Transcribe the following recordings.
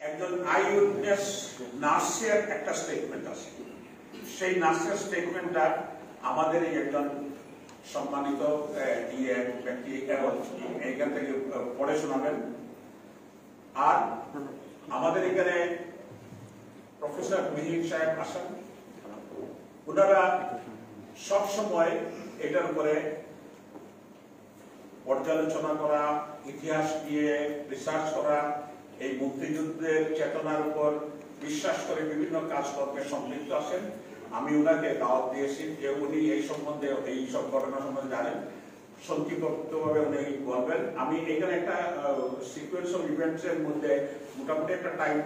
একজন I witness নার্সের একটা স্টেটমেন্ট আছে। সেই নার্সের স্টেটমেন্টটা আমাদের এই একজন সম্মানিত ব্যক্তি এইখান থেকে পড়ে শোনাবেন। আর আমাদের এখানে প্রফেসর মিহির সাহেব আসেন, ওনারা সবসময় এটার উপরে পর্যালোচনা করা, ইতিহাস দিয়ে রিসার্চ করা, এই মুক্তিযুদ্ধের চেতনার উপর বিশ্বাস করে বিভিন্ন কাজকর্মে সম্পৃক্ত আছেন। আমি ওনাকে দাওয়াত দিয়েছি যে উনি এই সম্বন্ধে, এই সব ঘটনা সম্বন্ধে জানেন, সংক্ষিপ্তভাবে উনি বলবেন। আমি এখানে একটা সিকোয়েন্স অফ ইভেন্টস এর মধ্যে মোটামুটি একটা টাইম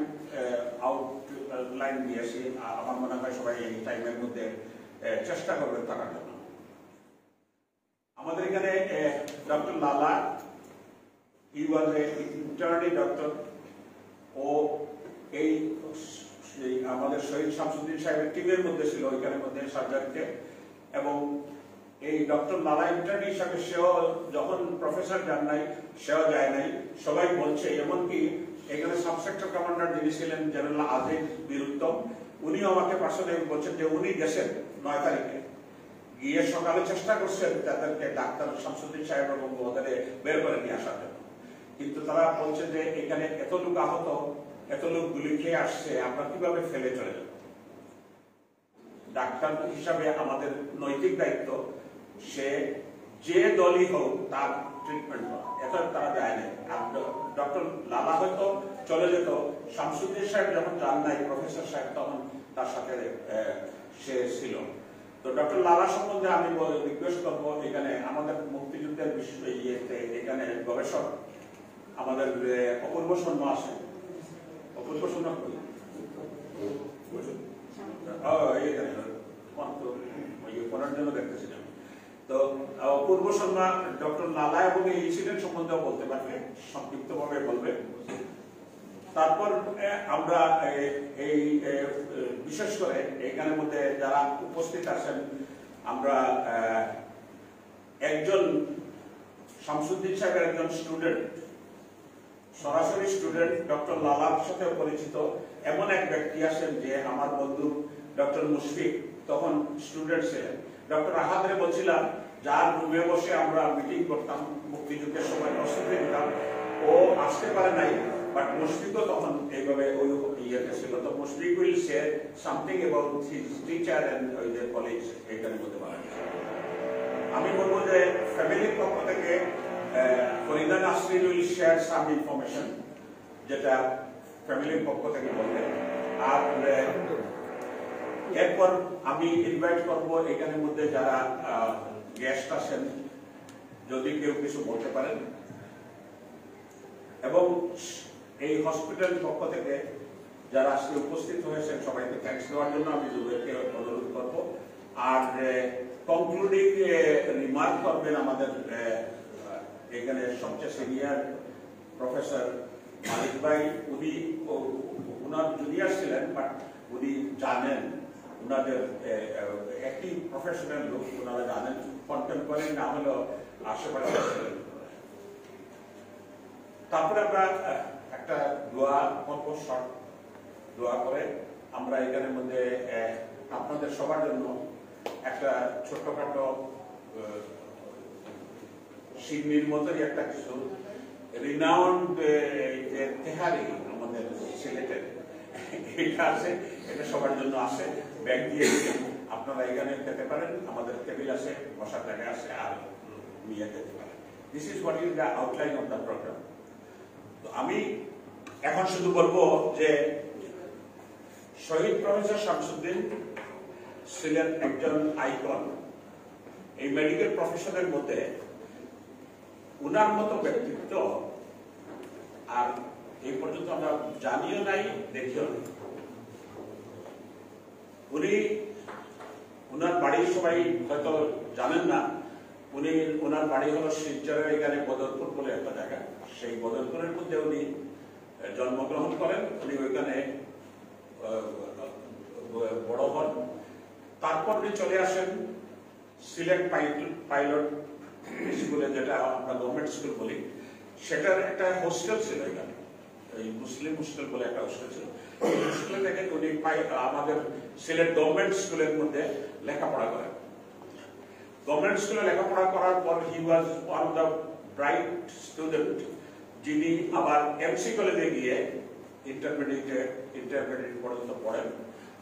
আউটলাইন দিয়েছি। আমার মনে হয় সবাই এই টাইমের মধ্যে চেষ্টা করবেন থাকার জন্য। আমাদের এখানে ডক্টর লালা, হি ওয়াজ এ ইন্টার্নি ডক্টর। ও এই আমাদের শহীদ শামসুদ্দিন সাহেবের টিমের মধ্যে ছিল, ওইখানের মধ্যে সার্জারিতে। এবং এই ডক্টর লালা ইন্টার্নি হিসাবে সেও যখন প্রফেসর যান নাই, সেও যায় নাই, সবাই বলছে। এমনকি এখানে সাবসেক্টর কমান্ডার যিনি ছিলেন জেনারেল আজিজ বীরুত্তম, উনিও আমাকে পার্সোনালি বলছেন যে উনি গেছেন 9 তারিখে, গিয়ে সকালে চেষ্টা করছেন তাদেরকে ডাক্তার শামসুদ্দিন সাহেব এবং ওদেরকে বের করে নিয়ে আসার জন্য। কিন্তু তারা বলছে যে এখানে এত লোক আহত, এত লোক গুলি খেয়ে আসছে, আমরা কিভাবে ফেলে চলে যাব? ডাক্তার হিসাবে আমাদের নৈতিক দায়িত্ব সে যে দলই হোক তার ট্রিটমেন্ট করা। এটা তারা যায় না। ডক্টর লালা হয়তো চলে যেত, শামসুদ্দিন সাহেব যখন যান নাই, প্রফেসর সাহেব তখন তার সাথে সে ছিল। তো ডক্টর লালা সম্বন্ধে আমি রিকোয়েস্ট করবো, এখানে আমাদের মুক্তিযুদ্ধের বিষয়ে এখানে গবেষক আমাদের অপূর্ব শর্মা আছে। অপূর্ব শর্মা করার জন্য দেখতেছিলাম। তো অপূর্ব শর্মা ডক্টর লালা এবং এই ইনসিডেন্ট সম্বন্ধেও বলতে পারবে, সংক্ষিপ্ত ভাবে বলবে। তারপর আমরা এই বিশেষ করে এখানের মধ্যে যারা উপস্থিত আছেন, আমরা একজন শামসুদ্দিন সাহেবের একজন স্টুডেন্ট, সরাসরি স্টুডেন্ট, ডক্টর লালার সাথে পরিচিত এমন এক ব্যক্তি আছেন যে আমার বন্ধু ডক্টর মুশফিক তখন স্টুডেন্ট ছিলেন। ডক্টর আহাদরে বলছিলাম, যার রুমে বসে আমরা মিটিং করতাম মুক্তিযুদ্ধের সময়, প্রস্তুতি নিতাম, ও আসতে পারে নাই, বাট মুশফিকও তখন এইভাবে ওই ইয়েতে ছিল। তো Mushfiq will share something about his teacher and ওই কলেজ এইটার মধ্যে বলা গেছে। আমি বলবো যে ফ্যামিলির পক্ষ থেকে Farida Nasrin will share some information, যেটা ফ্যামিলির পক্ষ থেকে বলবেন। আর এরপর আমি ইনভাইট করবো এখানের মধ্যে যারা গেস্ট আছেন, যদি কেউ কিছু বলতে পারেন। এবং এই হসপিটাল পক্ষ থেকে যারা আজকে উপস্থিত হয়েছেন সবাইকে থ্যাঙ্কস দেওয়ার জন্য আমি জুবেরকে অনুরোধ করব। আর কনক্লুডিং রিমার্ক করবেন আমাদের এখানে সবচেয়ে সিনিয়র প্রফেসর মালিক ভাই। উনি ওনার জুনিয়র ছিলেন, বাট উনি জানেন, ওনাদের একই প্রফেশনাল লোক, ওনারা জানেন কন্টেম্পোরারি না হলেও আশেপাশে ছিলেন। তারপরে আমরা একটা দোয়া করব, শর্ট দোয়া করে আমরা এখানের মধ্যে আপনাদের সবার জন্য একটা ছোট্টখাটো সিন্নির মতোই একটা কিছু রিনাউন্ড তেহারি আমাদের সিলেটের এটা আছে, এটা সবার জন্য আছে। ব্যাগ দিয়ে আপনারা এখানে খেতে পারেন, আমাদের টেবিল আছে, বসার জায়গা আছে, আর নিয়ে যেতে পারেন। This is what is the outline of the program. তো আমি এখন শুধু বলবো যে শহীদ প্রফেসর শামসুদ্দিন ছিলেন একজন আইকন এই মেডিকেল প্রফেশনের মধ্যে। উনার মতো ব্যক্তিত্ব আর এই পর্যন্ত আমরা জানিও নাই, দেখিও নাই। উনি, উনার বাড়ি সবাই হয়তো জানেন না, উনি, ওনার বাড়ি হলো শিলচরের এখানে বদরপুর বলে একটা জায়গা। সেই বদরপুরের মধ্যে উনি জন্মগ্রহণ করেন, উনি ওইখানে বড় হন। তারপর উনি চলে আসেন সিলেট পাইলট স্কুলে, যেটা আমরা গভর্নমেন্ট স্কুল বলি, সেটার একটা হোস্টেল ছিল এখানে। এই মুসলিম হোস্টেল বলে একটা হোস্টেল ছিল, হোস্টেলে থেকে উনি আমাদের সিলেট গভর্নমেন্ট স্কুলের মধ্যে লেখাপড়া করেন। গভর্নমেন্ট স্কুলে লেখাপড়া করার পর he was one of the bright student, যিনি আবার এমসি কলেজে গিয়ে ইন্টারমিডিয়েট পর্যন্ত পড়েন।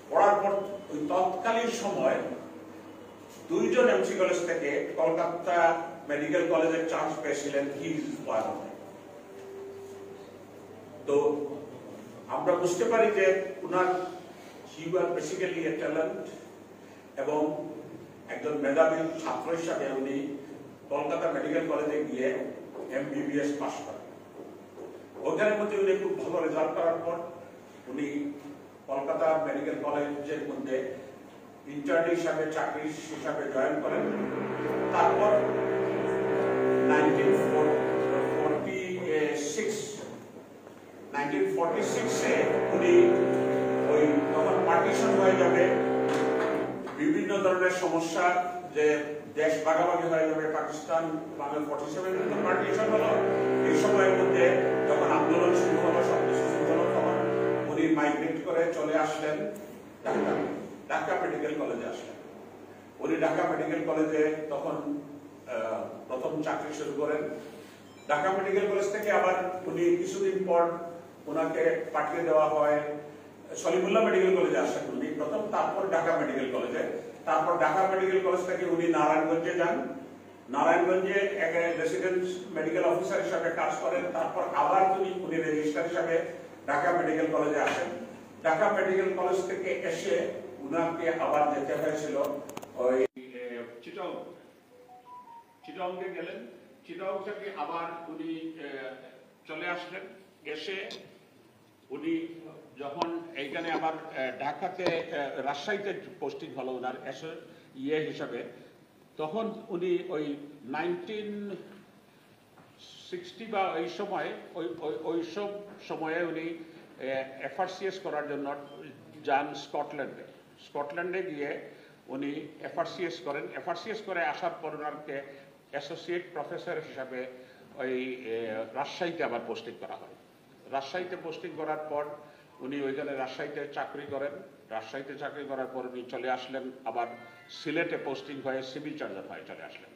পড়ার পর ওই তৎকালীন সময় 2 জন এমসি কলেজ থেকে কলকাতা মেডিকেল কলেজের চান্স পেয়েছিলেন, তো আমরা বুঝতে পারি যে উনার হি ওয়াজ বেসিক্যালি এ ট্যালেন্ট এবং একজন মেধাবী ছাত্র হিসাবে উনি কলকাতা মেডিকেল কলেজে গিয়ে MBBS পাস করেন। ওইখানের মধ্যে উনি খুব ভালো রেজাল্ট করার পর উনি কলকাতা মেডিকেল কলেজের মধ্যে ইন্টার্ন হিসাবে চাকরি হিসাবে জয়েন করেন। তারপর 1946-এ উনি ওই তখন পার্টিশন হয়ে যাবে, বিভিন্ন ধরনের সমস্যা, যে দেশ ভাগাভাগি হয়ে যাবে, পাকিস্তান বাংলা 47 পার্টিশন হলো। এই সময়ের মধ্যে যখন আন্দোলন শুরু হলো, সবকিছু শুরু হলো, তখন উনি মাইগ্রেট করে চলে আসলেন ঢাকা মেডিকেল কলেজে আসলেন। উনি ঢাকা মেডিকেল কলেজে তখন প্রথম চাকরি শুরু করেন। ঢাকা মেডিকেল কলেজ থেকে আবার উনি কিছুদিন পর ওনাকে পাঠিয়ে দেওয়া হয় সলিমুল্লাহ মেডিকেল কলেজে আসেন উনি প্রথম, তারপর ঢাকা মেডিকেল কলেজে। তারপর ঢাকা মেডিকেল কলেজ থেকে উনি নারায়ণগঞ্জে যান, নারায়ণগঞ্জে এক রেসিডেন্ট মেডিকেল অফিসার হিসাবে কাজ করেন। তারপর আবার উনি রেজিস্ট্রার হিসাবে ঢাকা মেডিকেল কলেজে আসেন। ঢাকা মেডিকেল কলেজ থেকে এসে উনাকে আবার যেতে হয়েছিল ওই চিটাগংয়ে গেলেন। চিটাগং থেকে আবার উনি চলে আসলেন। এসে উনি যখন এইখানে আবার ঢাকাতে রাজশাহীতে পোস্টিং হলো ওনার হিসাবে, তখন উনি ওই 1960 বা এই সময় ওই সব সময়ে উনি FRCS করার জন্য যান স্কটল্যান্ডে গিয়ে উনি FRCS করেন। FRCS করে আসার পর ওনাকে অ্যাসোসিয়েট প্রফেসর হিসাবে ওই রাজশাহীতে আবার পোস্টিং করা হয়। রাজশাহীতে পোস্টিং করার পর উনি ওইখানে রাজশাহীতে চাকরি করেন। রাজশাহীতে চাকরি করার পর উনি চলে আসলেন আবার সিলেটে পোস্টিং হয়ে সিভিল সার্জন হয়ে চলে আসলেন।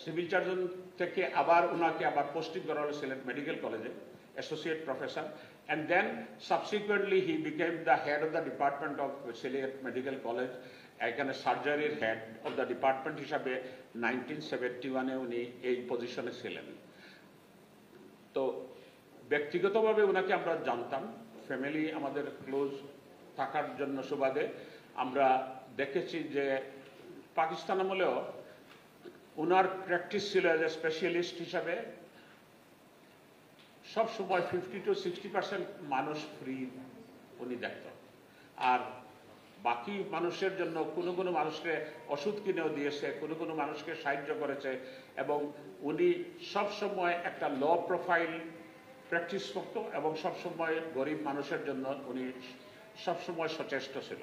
সিভিল সার্জন থেকে আবার ওনাকে আবার পোস্টিং করা হলো সিলেট মেডিকেল কলেজে associate professor, and then subsequently he became the head of the department of Sylhet Medical College, এখানে সার্জারির হেড অফ দ্য ডিপার্টমেন্ট হিসাবে 1971-এ উনি এই পজিশনে ছিলেন। তো ব্যক্তিগতভাবে ওনাকে আমরা জানতাম, ফ্যামিলি আমাদের ক্লোজ থাকার জন্য সুবাদে আমরা দেখেছি যে পাকিস্তান আমলেও ওনার প্র্যাকটিস ছিল এজ এ স্পেশালিস্ট হিসাবে সব সময় 50 to 60% মানুষ ফ্রি উনি দেখত, আর বাকি মানুষের জন্য কোনো মানুষকে ওষুধ কিনেও দিয়েছে, কোনো মানুষকে সাহায্য করেছে, এবং উনি সব সময় একটা লো প্রোফাইল প্র্যাকটিস করত এবং সব সময় গরিব মানুষের জন্য উনি সব সময় সচেষ্ট ছিল।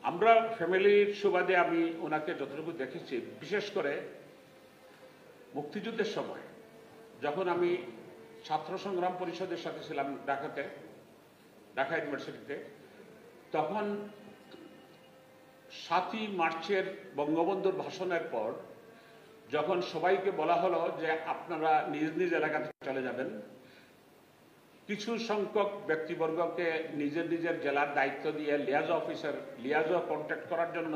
আমরা ফ্যামিলির সুবাদে আমি ওনাকে যতটুকু দেখেছি, বিশেষ করে মুক্তিযুদ্ধের সময় যখন আমি ছাত্র সংগ্রাম পরিষদের সাথে ছিলাম ঢাকা ইউনিভার্সিটিতে, তখন 7ই মার্চের বঙ্গবন্ধুর ভাষণের পর যখন সবাইকে বলা হলো যে আপনারা নিজ নিজ এলাকাতে চলে যাবেন, কিছু সংখ্যক ব্যক্তিবর্গকে নিজের জেলার দায়িত্ব দিয়ে লিয়াজো কন্ট্যাক্ট করার জন্য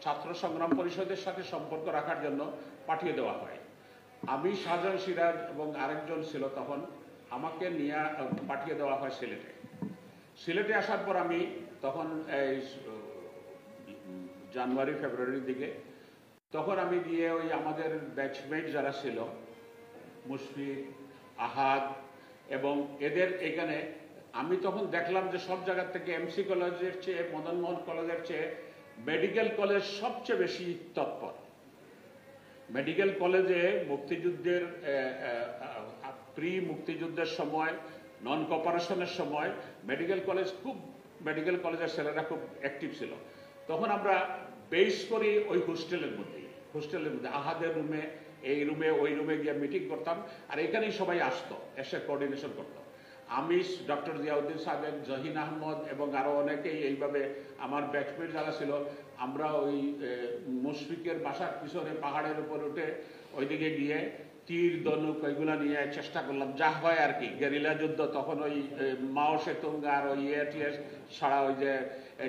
ছাত্র সংগ্রাম পরিষদের সাথে সম্পর্ক রাখার জন্য পাঠিয়ে দেওয়া হয়। আমি শাহজাহান সিরাজ এবং আরেকজন ছিল তখন, আমাকে নিয়ে পাঠিয়ে দেওয়া হয় সিলেটে আসার পর আমি তখন এই জানুয়ারি ফেব্রুয়ারির দিকে, তখন আমি গিয়ে ওই আমাদের ব্যাচমেট যারা ছিল মুশফিক, আহাদ এবং এদের এখানে আমি তখন দেখলাম যে সব জায়গা থেকে এমসি কলেজের চেয়ে, মদন মোহন কলেজের চেয়ে মেডিকেল কলেজ সবচেয়ে বেশি তৎপর। মেডিকেল কলেজে মুক্তিযুদ্ধের প্রি মুক্তিযুদ্ধের সময়, নন কপারেশনের সময় মেডিকেল কলেজের ছেলেরা খুব অ্যাক্টিভ ছিল। তখন আমরা বেস করি ওই হোস্টেলের মধ্যে আহাদের রুমে এই রুমে ওই রুমে গিয়ে মিটিং করতাম, আর এখানেই সবাই আসতো, এসে কোঅর্ডিনেশন করতো। আমি, ডক্টর জিয়াউদ্দিন সাহেব, জহিন আহমদ এবং আরও অনেকেই এইভাবে আমার ব্যাচমেট যারা ছিল, আমরা ওই মুশফিকের বাসার পিছনে পাহাড়ের উপর উঠে ওইদিকে গিয়ে তীর ধনুক ওইগুলা নিয়ে চেষ্টা করলাম, যা হয় আর কি, গেরিলা যুদ্ধ। তখন ওই মাও সেতুং আর ওই টিএস ছাড়া, ওই যে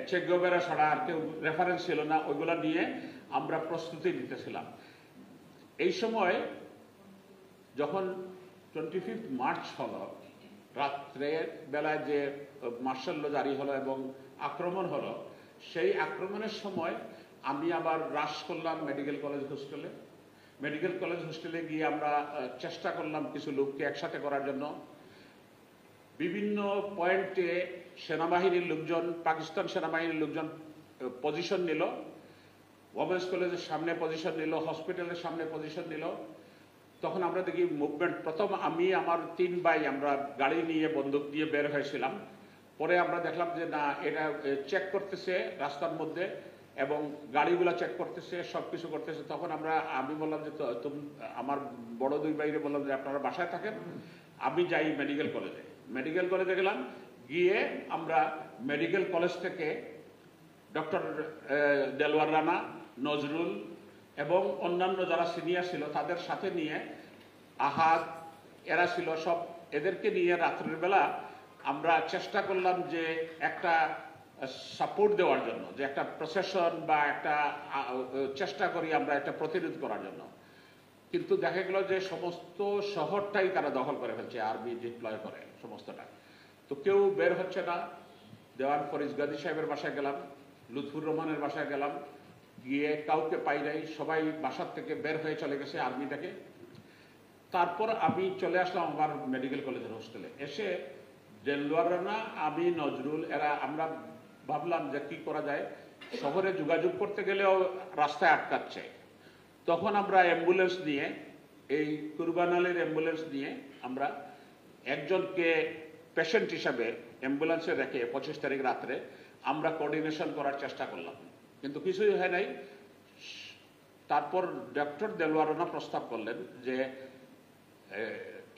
চেগোভেরা ছাড়া আর কেউ রেফারেন্স ছিল না, ওইগুলা নিয়ে আমরা প্রস্তুতি নিতেছিলাম। এই সময় যখন 25 মার্চ হলো, রাত্রের বেলায় যে মার্শাল ল জারি হলো এবং আক্রমণ হলো, সেই আক্রমণের সময় আমি আবার রাশ করলাম মেডিকেল কলেজ হোস্টেলে। মেডিকেল কলেজ হোস্টেলে গিয়ে আমরা চেষ্টা করলাম কিছু লোককে একসাথে করার জন্য। বিভিন্ন পয়েন্টে সেনাবাহিনীর লোকজন, পাকিস্তান সেনাবাহিনীর লোকজন পজিশন নিল, ওমেন্স কলেজের সামনে পজিশন নিল, হসপিটালের সামনে পজিশন নিল। তখন আমরা দেখি মুভমেন্ট। প্রথম আমি আমার 3 ভাই আমরা গাড়ি নিয়ে বন্দুক দিয়ে বের হয়েছিলাম। পরে আমরা দেখলাম যে না, এটা চেক করতেছে রাস্তার মধ্যে এবং গাড়িগুলা চেক করতেছে, সব কিছু করতেছে। তখন আমি বললাম যে আমার বড় 2 ভাইরে বললাম যে আপনারা বাসায় থাকেন, আমি যাই মেডিকেল কলেজে। মেডিকেল কলেজে গেলাম, গিয়ে আমরা মেডিকেল কলেজ থেকে ডক্টর দেলোয়ার রানা, নজরুল এবং অন্যান্য যারা সিনিয়র ছিল তাদের সাথে নিয়ে, আহাদ এরা ছিল সব, এদেরকে নিয়ে রাত্রের বেলা আমরা চেষ্টা করলাম যে একটা সাপোর্ট দেওয়ার জন্য, যে একটা প্রসেশন বা একটা চেষ্টা করি আমরা একটা প্রতিরোধ করার জন্য। কিন্তু দেখা গেল যে সমস্ত শহরটাই তারা দখল করে ফেলছে, আর্মি ডিপ্লয় করে সমস্তটা। তো কেউ বের হচ্ছে না। দেওয়ান ফরিদ গাজী সাহেবের বাসায় গেলাম, লুৎফুর রহমানের বাসায় গেলাম, গিয়ে কাউকে পাই নাই, সবাই বাসার থেকে বের হয়ে চলে গেছে আর্মিটাকে। তারপর আমি চলে আসলাম আমার মেডিকেল কলেজের হোস্টেলে। এসে দেলোয়ার রানা, আমি, নজরুল এরা আমরা ভাবলাম যে কি করা যায়, শহরে যোগাযোগ করতে গেলেও রাস্তায় আটকাচ্ছে। তখন আমরা অ্যাম্বুলেন্স নিয়ে, এই কুরবান আলীর অ্যাম্বুলেন্স নিয়ে আমরা একজনকে পেশেন্ট হিসাবে অ্যাম্বুলেন্সে রেখে 25 তারিখ রাত্রে আমরা কোঅর্ডিনেশন করার চেষ্টা করলাম, কিন্তু কিছুই হয় নাই। তারপর ডক্টর দেলোয়ার রানা প্রস্তাব করলেন যে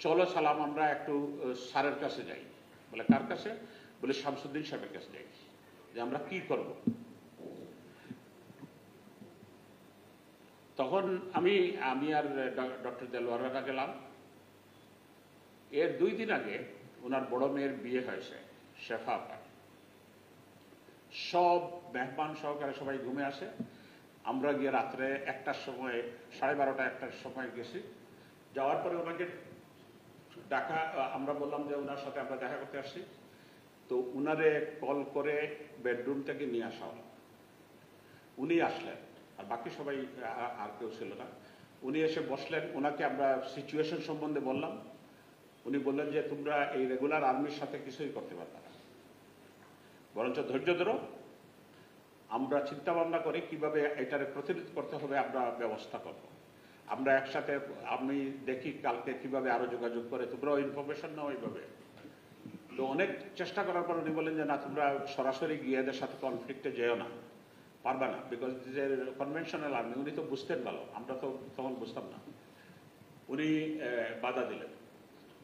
চলো সালাম, আমরা একটু স্যারের কাছে যাই। বলে কার কাছে? বলে শামসুদ্দিন সাহেবের কাছে যাই, যে আমরা কি করব। তখন আমি আর ডক্টর দেলোয়ার রানা গেলাম। এর 2 দিন আগে ওনার বড় মেয়ের বিয়ে হয়েছে, শেফা আপা। সব মেহমান সহকারে সবাই ঘুমে আসে। আমরা গিয়ে রাত্রে 1টার সময়, 12:30 1টার সময় গেছি। যাওয়ার পরে ওনাকে ডাকা, আমরা বললাম যে ওনার সাথে আমরা দেখা করতে আসছি। তো উনারে কল করে বেডরুম থেকে নিয়ে আসা হলো। উনি আসলেন, আর বাকি সবাই আর কেউ ছিল না। উনি এসে বসলেন, ওনাকে আমরা সিচুয়েশন সম্বন্ধে বললাম। উনি বললেন যে তোমরা এই রেগুলার আর্মির সাথে কিছুই করতে পারবে না, বরঞ্চ ধৈর্য ধরো, আমরা চিন্তা ভাবনা করি কিভাবে এটারে প্রতিরোধ করতে হবে, আমরা ব্যবস্থা করব। আমরা একসাথে, আমি দেখি কালকে কিভাবে আরো যোগাযোগ করে তোমরাও ইনফরমেশন নাও এইভাবে। তো অনেক চেষ্টা করার পর উনি বললেন যে না, তোমরা সরাসরি গিয়ে এদের সাথে কনফ্লিক্টে যেও না, পারবে না, বিকজ কনভেনশনাল আর্মি। উনি তো বুঝতেন ভালো, আমরা তো তখন বুঝতাম না। উনি বাধা দিলেন।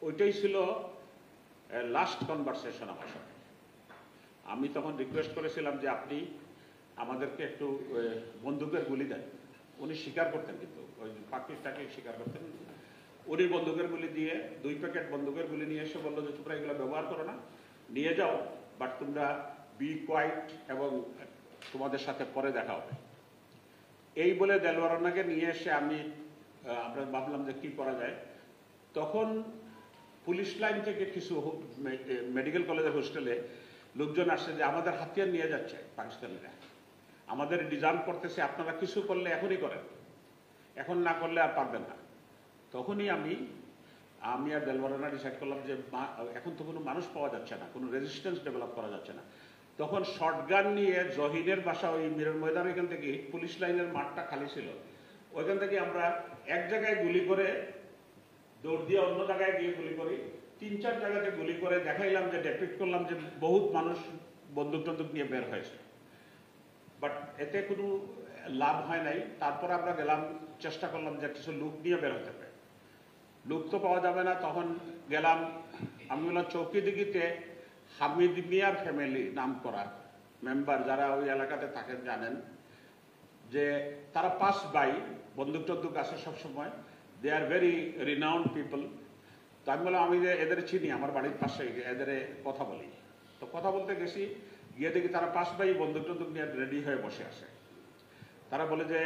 ওইটাই ছিল লাস্ট কনভারসেশন আমার সাথে। আমি তখন রিকোয়েস্ট করেছিলাম যে আপনি আমাদেরকে একটু বন্দুকের গুলি দেন। উনি স্বীকার করতেন, কিন্তু ওই পাকিস্তানকে স্বীকার করতেন। উনি বন্দুকের গুলি দিয়ে 2 প্যাকেট বন্দুকের গুলি নিয়ে এসে বললো যে তোমরা এগুলো ব্যবহার করো না, নিয়ে যাও, বাট তোমরা বি কোয়াইট এবং তোমাদের সাথে পরে দেখা হবে। এই বলে দেলোয়ার রানাকে নিয়ে এসে আমরা ভাবলাম যে কি করা যায়। তখন পুলিশ লাইন থেকে কিছু মেডিকেল কলেজের হোস্টেলে লোকজন আসছে যে আমাদের হাতিয়ার নিয়ে যাচ্ছে পাকিস্তানিরা, আমাদের ডিজার্ভ করতেছে, আপনারা কিছু করলে এখনই করেন, এখন না করলে আর পারবেন না। তখনই আমি আর দেলোয়ার রানা ডিসাইড করলাম যে এখন তো কোনো মানুষ পাওয়া যাচ্ছে না, কোনো রেজিস্ট্যান্স ডেভেলপ করা যাচ্ছে না। তখন শর্টগান নিয়ে জহিনের বাসা ওই মিরর ময়দান, এখান থেকে পুলিশ লাইনের মাঠটা খালি ছিল, ওইখান থেকে আমরা এক জায়গায় গুলি করে দৌড় দিয়ে অন্য জায়গায় গিয়ে গুলি করি। 3-4 জায়গাতে গুলি করে দেখাইলাম, যে ডেপিক্ট করলাম যে বহুত মানুষ বন্দুক টন্দুক নিয়ে বের হয়েছে। বাট এতে কোনো লাভ হয় নাই। তারপরে আমরা গেলাম, চেষ্টা করলাম যে কিছু লোক নিয়ে বের হতে হবে, লোক তো পাওয়া যাবে না। তখন গেলাম, আমি বললাম চৌকিদিঘিতে হামিদ মিয়ার ফ্যামিলি নাম করা মেম্বার যারা ওই এলাকাতে থাকেন জানেন যে তারা 5 ভাই, বন্দুক টন্দুক আছে সবসময়, দে আর ভেরি রিনাউন্ড পিপল। তো আমি বললাম আমি এদের চিনি, আমার বাড়ির পাশে, এদের কথা বলি। তো কথা বলতে গেছি, গিয়ে দেখি তারা 5 ভাই বন্দুক টন্দুক নিয়ে রেডি হয়ে বসে আছে। তারা বলে যে,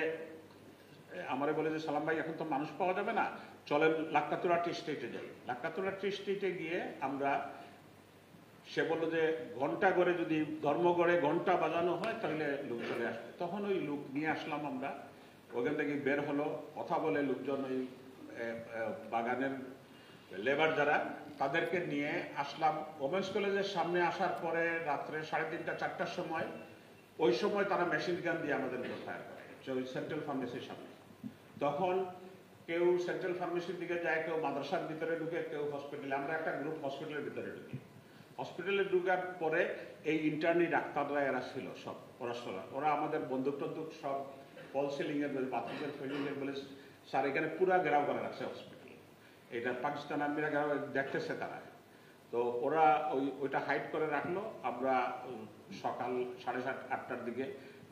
আমারে বলে যে সালাম ভাই এখন তো মানুষ পাওয়া যাবে না, চলেন লাক্কাতুরা টি স্ট্রিটে যাই। লাক্কাতুরা টি স্ট্রিটে গিয়ে আমরা, সে বললো যে ঘন্টা করে যদি ধর্মগড়ে ঘন্টা বাজানো হয় তাহলে লোক চলে আসবে। তখন ওই লোক নিয়ে আসলাম আমরা, ওখান থেকে বের হলো, কথা বলে লোকজন, ওই বাগানের লেবার যারা, তাদেরকে নিয়ে আসলাম ওমেন্স কলেজের সামনে। আসার পরে রাত্রে 3:30 4টার সময়, ওই সময় তারা মেশিন গান দিয়ে আমাদের ফায়ার করে ওই সেন্ট্রাল ফার্মেসির সামনে। তখন কেউ সেন্ট্রাল ফার্মেসির দিকে যায়, কেউ মাদ্রাসার ভিতরে ঢুকে, কেউ হসপিটালে। আমরা একটা গ্রুপ হসপিটালের ভিতরে ঢুকি। হসপিটালে ঢুকার পরে এই ইন্টার্নি ডাক্তাররা এরা ছিল সব, ওরা আমাদের বন্দুক টন্দুক সব ফল সিলিং এর বাথরুমের ফিলিং এর বলে, স্যার এখানে পুরা ঘেরাও করে রাখছে হসপিটাল, এটা পাকিস্তান আর্মিরা ঘেরাও দেখতেছে তারা। তো ওরা ওইটা হাইড করে রাখলো। আমরা সকাল 7:30 8টার দিকে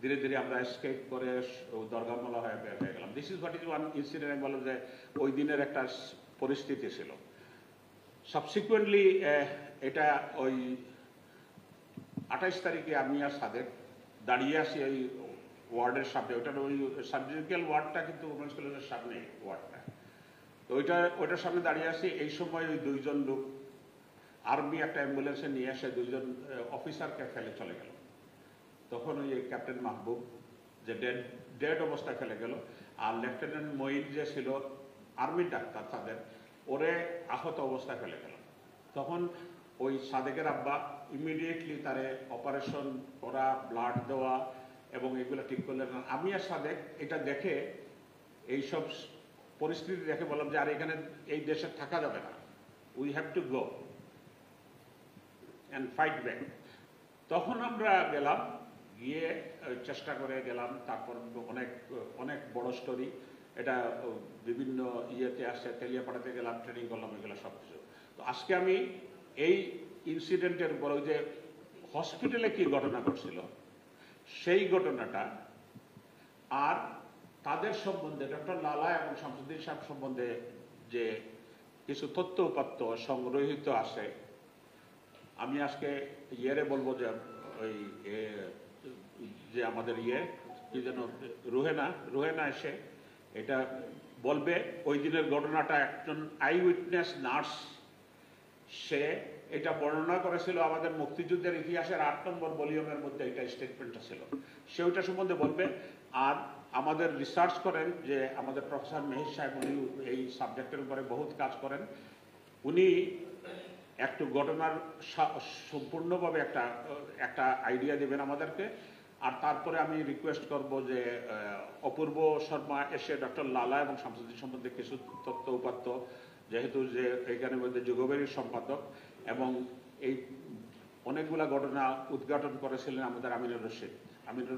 ধীরে ধীরে আমরা এসকেপ করে দরগামলা হয়ে বের হয়ে গেলাম। This is what is one incident. আমি বললাম যে ওই দিনের একটা পরিস্থিতি ছিল। সাবসিকুয়েন্টলি এটা ওই 28 তারিখে আমি আর সাদেক দাঁড়িয়ে আসি ওই ওয়ার্ডের সামনে। ওইটার ওই সার্জিক্যাল ওয়ার্ডটা কিন্তু উমেন্স কলেজের সামনে ওয়ার্ডটা। তো ওইটার সামনে দাঁড়িয়ে আসি। এই সময় ওই 2 জন লোক আর্মি একটা অ্যাম্বুলেন্সে নিয়ে এসে 2 জন অফিসারকে ফেলে চলে গেল। তখন ওই ক্যাপ্টেন মাহবুব যে ডেড অবস্থায় ফেলে গেল, আর লেফটেন্যান্ট মঈন যে ছিল আর্মির ডাক্তার, তাদের ওরে আহত অবস্থায় ফেলে গেল। তখন ওই সাদেকের আব্বা ইমিডিয়েটলি তারে অপারেশন করা, ব্লাড দেওয়া এবং এগুলো ঠিক করলেন। আমি আর সাদেক এটা দেখে, এইসব পরিস্থিতি দেখে বললাম যে আর এখানে এই দেশে থাকা যাবে না, we have to go and fight back. তখন আমরা গেলাম, গিয়ে চেষ্টা করে গেলাম। তারপর অনেক অনেক বড় স্টোরি, এটা বিভিন্ন ইয়েতে আসছে, তেলিয়াপাড়াতে গেলাম, ট্রেনিং করলাম, এগুলো সব কিছু। তো আজকে আমি এই ইনসিডেন্টের উপর, ওই যে হসপিটালে কি ঘটনা ঘটছিল সেই ঘটনাটা, আর তাদের সম্বন্ধে ডক্টর লালা এবং শামসুদ্দিন সাহেব সম্বন্ধে যে কিছু তথ্য উপাত্ত সংগ্রহীত আছে, আমি আজকে ইয়েরে বলবো যে ওই যে আমাদের কি যেন রুহেনা এসে এটা বলবে। ওই দিনের ঘটনাটা একজন আই উইটনেস নার্স, সে এটা বর্ণনা করেছিল আমাদের মুক্তিযুদ্ধের ইতিহাসের 8 নম্বর ভলিউমের মধ্যে এটা স্টেটমেন্টটা ছিল, সে ওইটা সম্বন্ধে বলবে। আর আমাদের রিসার্চ করেন যে আমাদের প্রফেসর মেহির সাহেব, উনি এই সাবজেক্টের উপরে বহুত কাজ করেন, উনি একটু ঘটনার সম্পূর্ণভাবে একটা আইডিয়া দেবেন আমাদেরকে। আর তারপরে আমি রিকোয়েস্ট করব যে অপূর্ব শর্মা এসে ডক্টর লালা এবং শামসুদ্দিন সম্বন্ধে কিছু তথ্য উপাত্ত, যেহেতু যে এইখানের মধ্যে যুগবেরীর সম্পাদক এবং এই অনেকগুলা ঘটনা উদ্ঘাটন করেছিলেন আমাদের আমিনুর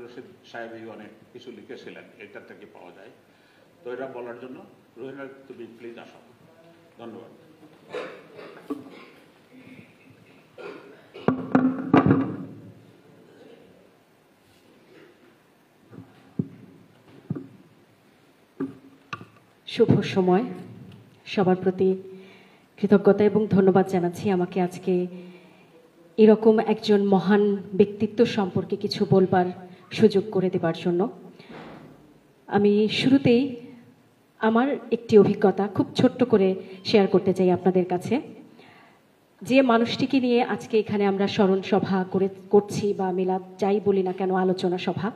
রশিদ সাহেবই অনেক কিছু লিখেছিলেন, এটা থেকে পাওয়া যায়। তো এটা বলার জন্য রোহিনা, তুমি প্লিজ আসো। ধন্যবাদ। শুভ সময়, সবার প্রতি কৃতজ্ঞতা এবং ধন্যবাদ জানাচ্ছি আমাকে আজকে এরকম একজন মহান ব্যক্তিত্ব সম্পর্কে কিছু বলবার সুযোগ করে দেবার জন্য। আমি শুরুতেই আমার একটি অভিজ্ঞতা খুব ছোট্ট করে শেয়ার করতে চাই আপনাদের কাছে। যে মানুষটিকে নিয়ে আজকে এখানে আমরা স্মরণ সভা করছি বা মিলাদ যাই বলি না কেন, আলোচনা সভা,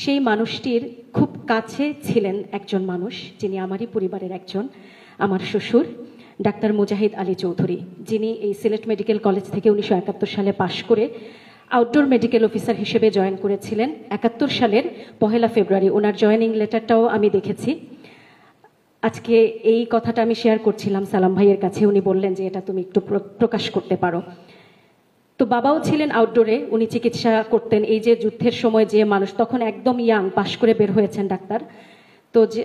সেই মানুষটির খুব কাছে ছিলেন একজন মানুষ, যিনি আমারই পরিবারের একজন, আমার শ্বশুর ডাক্তার মুজাহিদ আলী চৌধুরী, যিনি এই সিলেট মেডিকেল কলেজ থেকে 1971 সালে পাশ করে আউটডোর মেডিকেল অফিসার হিসেবে জয়েন করেছিলেন 71 সালের 1 ফেব্রুয়ারি। ওনার জয়েনিং লেটারটাও আমি দেখেছি। আজকে এই কথাটা আমি শেয়ার করছিলাম সালাম ভাইয়ের কাছে, উনি বললেন যে এটা তুমি একটু প্রকাশ করতে পারো। তো বাবাও ছিলেন আউটডোরে, উনি চিকিৎসা করতেন। এই যে যুদ্ধের সময় যে মানুষ তখন একদম ইয়াং, পাশ করে বের হয়েছেন ডাক্তার, তো যে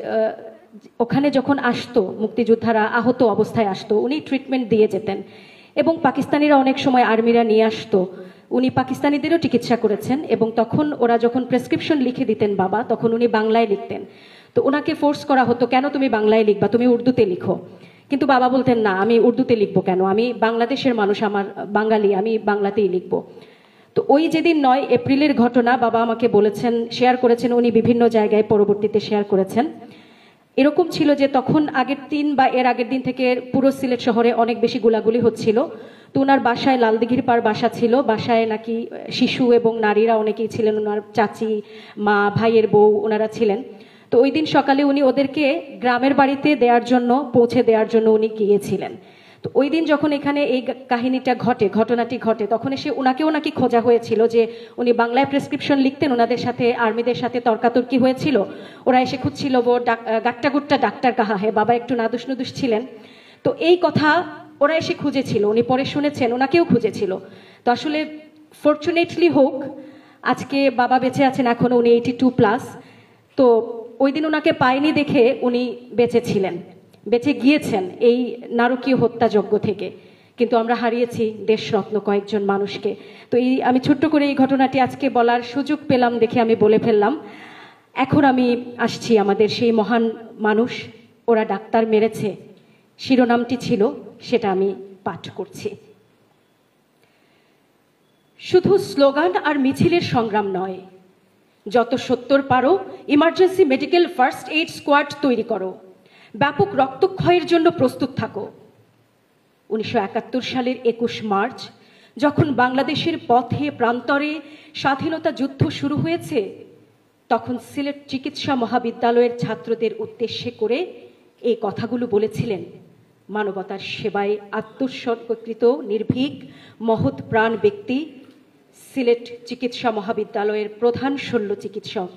ওখানে যখন আসতো মুক্তিযোদ্ধারা আহত অবস্থায় আসতো, উনি ট্রিটমেন্ট দিয়ে যেতেন। এবং পাকিস্তানিরা অনেক সময় আর্মিরা নিয়ে আসতো, উনি পাকিস্তানিদেরও চিকিৎসা করেছেন। এবং তখন ওরা যখন প্রেসক্রিপশন লিখে দিতেন বাবা, তখন উনি বাংলায় লিখতেন। তো ওনাকে ফোর্স করা হতো, কেন তুমি বাংলায় লিখবা, তুমি উর্দুতে লিখো। কিন্তু বাবা বলতেন, না, আমি উর্দুতে লিখবো কেন, আমি বাংলাদেশের মানুষ, আমার বাঙালি, আমি বাংলাতেই লিখবো। তো ওই যেদিন 9 এপ্রিলের ঘটনা বাবা আমাকে বলেছেন, শেয়ার করেছেন, উনি বিভিন্ন জায়গায় পরবর্তীতে শেয়ার করেছেন। এরকম ছিল যে তখন আগের দিন বা এর আগের দিন থেকে পুরো সিলেট শহরে অনেক বেশি গোলাগুলি হচ্ছিল। তো ওনার বাসায় লালদিঘির পাড় বাসা ছিল, বাসায় নাকি শিশু এবং নারীরা অনেকেই ছিলেন, ওনার চাচি, মা, ভাইয়ের বউ, ওনারা ছিলেন। তো ওই দিন সকালে উনি ওদেরকে গ্রামের বাড়িতে পৌঁছে দেওয়ার জন্য উনি গিয়েছিলেন। তো ওই দিন যখন এখানে এই ঘটনাটি ঘটে, তখন এসে ওনাকেও নাকি খোঁজা হয়েছিল, যে উনি বাংলায় প্রেসক্রিপশন লিখতেন, ওনাদের সাথে আর্মিদের সাথে তর্কাতর্কি হয়েছিল, ওরা এসে খুঁজছিল, গাট্টা গুট্টা ডাক্তার কাহা হে, বাবা একটু নাদুস নুদুস ছিলেন। তো এই কথা ওরা এসে খুঁজেছিল, উনি পরে শুনেছেন ওনাকেও খুঁজেছিল। তো আসলে ফরচুনেটলি হোক, আজকে বাবা বেঁচে আছেন, এখনো উনি 82+। তো ওই দিন ওনাকে পায়নি দেখে উনি বেঁচে গিয়েছেন এই নারকীয় হত্যাযজ্ঞ থেকে। কিন্তু আমরা হারিয়েছি দেশরত্ন কয়েকজন মানুষকে। তো আমি ছোট্ট করে এই ঘটনাটি আজকে বলার সুযোগ পেলাম দেখে আমি বলে ফেললাম। এখন আমি আসছি আমাদের সেই মহান মানুষ, ওরা ডাক্তার মেরেছে, শিরোনামটি ছিল, সেটা আমি পাঠ করছি। শুধু স্লোগান আর মিছিলের সংগ্রাম নয়, যত সত্তর পারো emergency medical first aid squad তৈরি করো, ব্যাপক রক্তক্ষয়ের জন্য প্রস্তুত থাকো। 1971 সালের 21 মার্চ যখন বাংলাদেশের পথে প্রান্তরে স্বাধীনতা যুদ্ধ শুরু হয়েছে, তখন সিলেট চিকিৎসা মহাবিদ্যালয়ের ছাত্রদের উদ্দেশ্যে করে এই কথাগুলো বলেছিলেন মানবতার সেবায় আত্মোৎসর্গকৃত নির্ভীক মহৎ প্রাণ ব্যক্তি, সিলেট চিকিৎসা মহাবিদ্যালয়ের প্রধান শল্য চিকিৎসক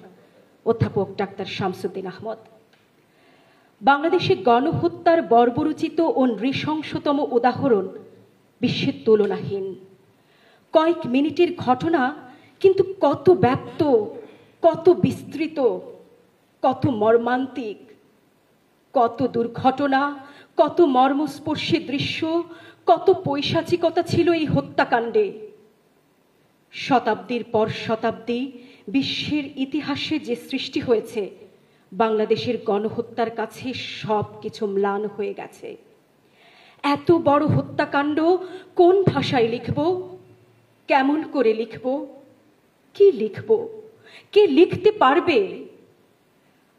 অধ্যাপক ডাক্তার শামসুদ্দিন আহমদ। বাংলাদেশে গণহত্যার বর্বরোচিত ও নৃশংসতম উদাহরণ বিশ্বের তুলনাহীন। কয়েক মিনিটের ঘটনা, কিন্তু কত ব্যাপ্ত, কত বিস্তৃত, কত মর্মান্তিক, কত দুর্ঘটনা, কত মর্মস্পর্শী দৃশ্য, কত পৈশাচিকতা ছিল এই হত্যাকাণ্ডে। শতাব্দীর পর শতাব্দী বিশ্বের ইতিহাসে যে সৃষ্টি হয়েছে, বাংলাদেশের গণহত্যার কাছে সব কিছু ম্লান হয়ে গেছে। এত বড় হত্যাকাণ্ড কোন ভাষায় লিখব, কেমন করে লিখব, কি লিখব, কে লিখতে পারবে?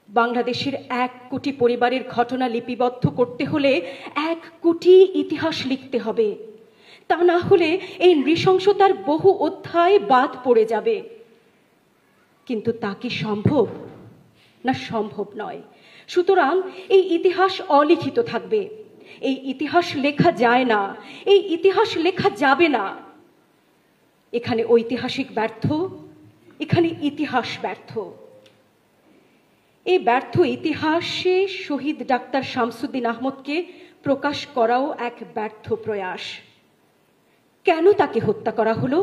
বাংলাদেশের 1 কোটি পরিবারের ঘটনা লিপিবদ্ধ করতে হলে 1 কোটি ইতিহাস লিখতে হবে। তা না হলে এই নৃশংসতার বহু অধ্যায় বাদ পড়ে যাবে। কিন্তু তা কি সম্ভব? না, সম্ভব নয়। সুতরাং এই ইতিহাস অলিখিত থাকবে, এই ইতিহাস লেখা যায় না, এই ইতিহাস লেখা যাবে না। এখানে ঐতিহাসিক ব্যর্থ, এখানে ইতিহাস ব্যর্থ। এই ব্যর্থ ইতিহাসে শহীদ ডাক্তার শামসুদ্দিন আহমদকে প্রকাশ করাও এক ব্যর্থ প্রয়াস। কেন তাকে হত্যা করা হলো?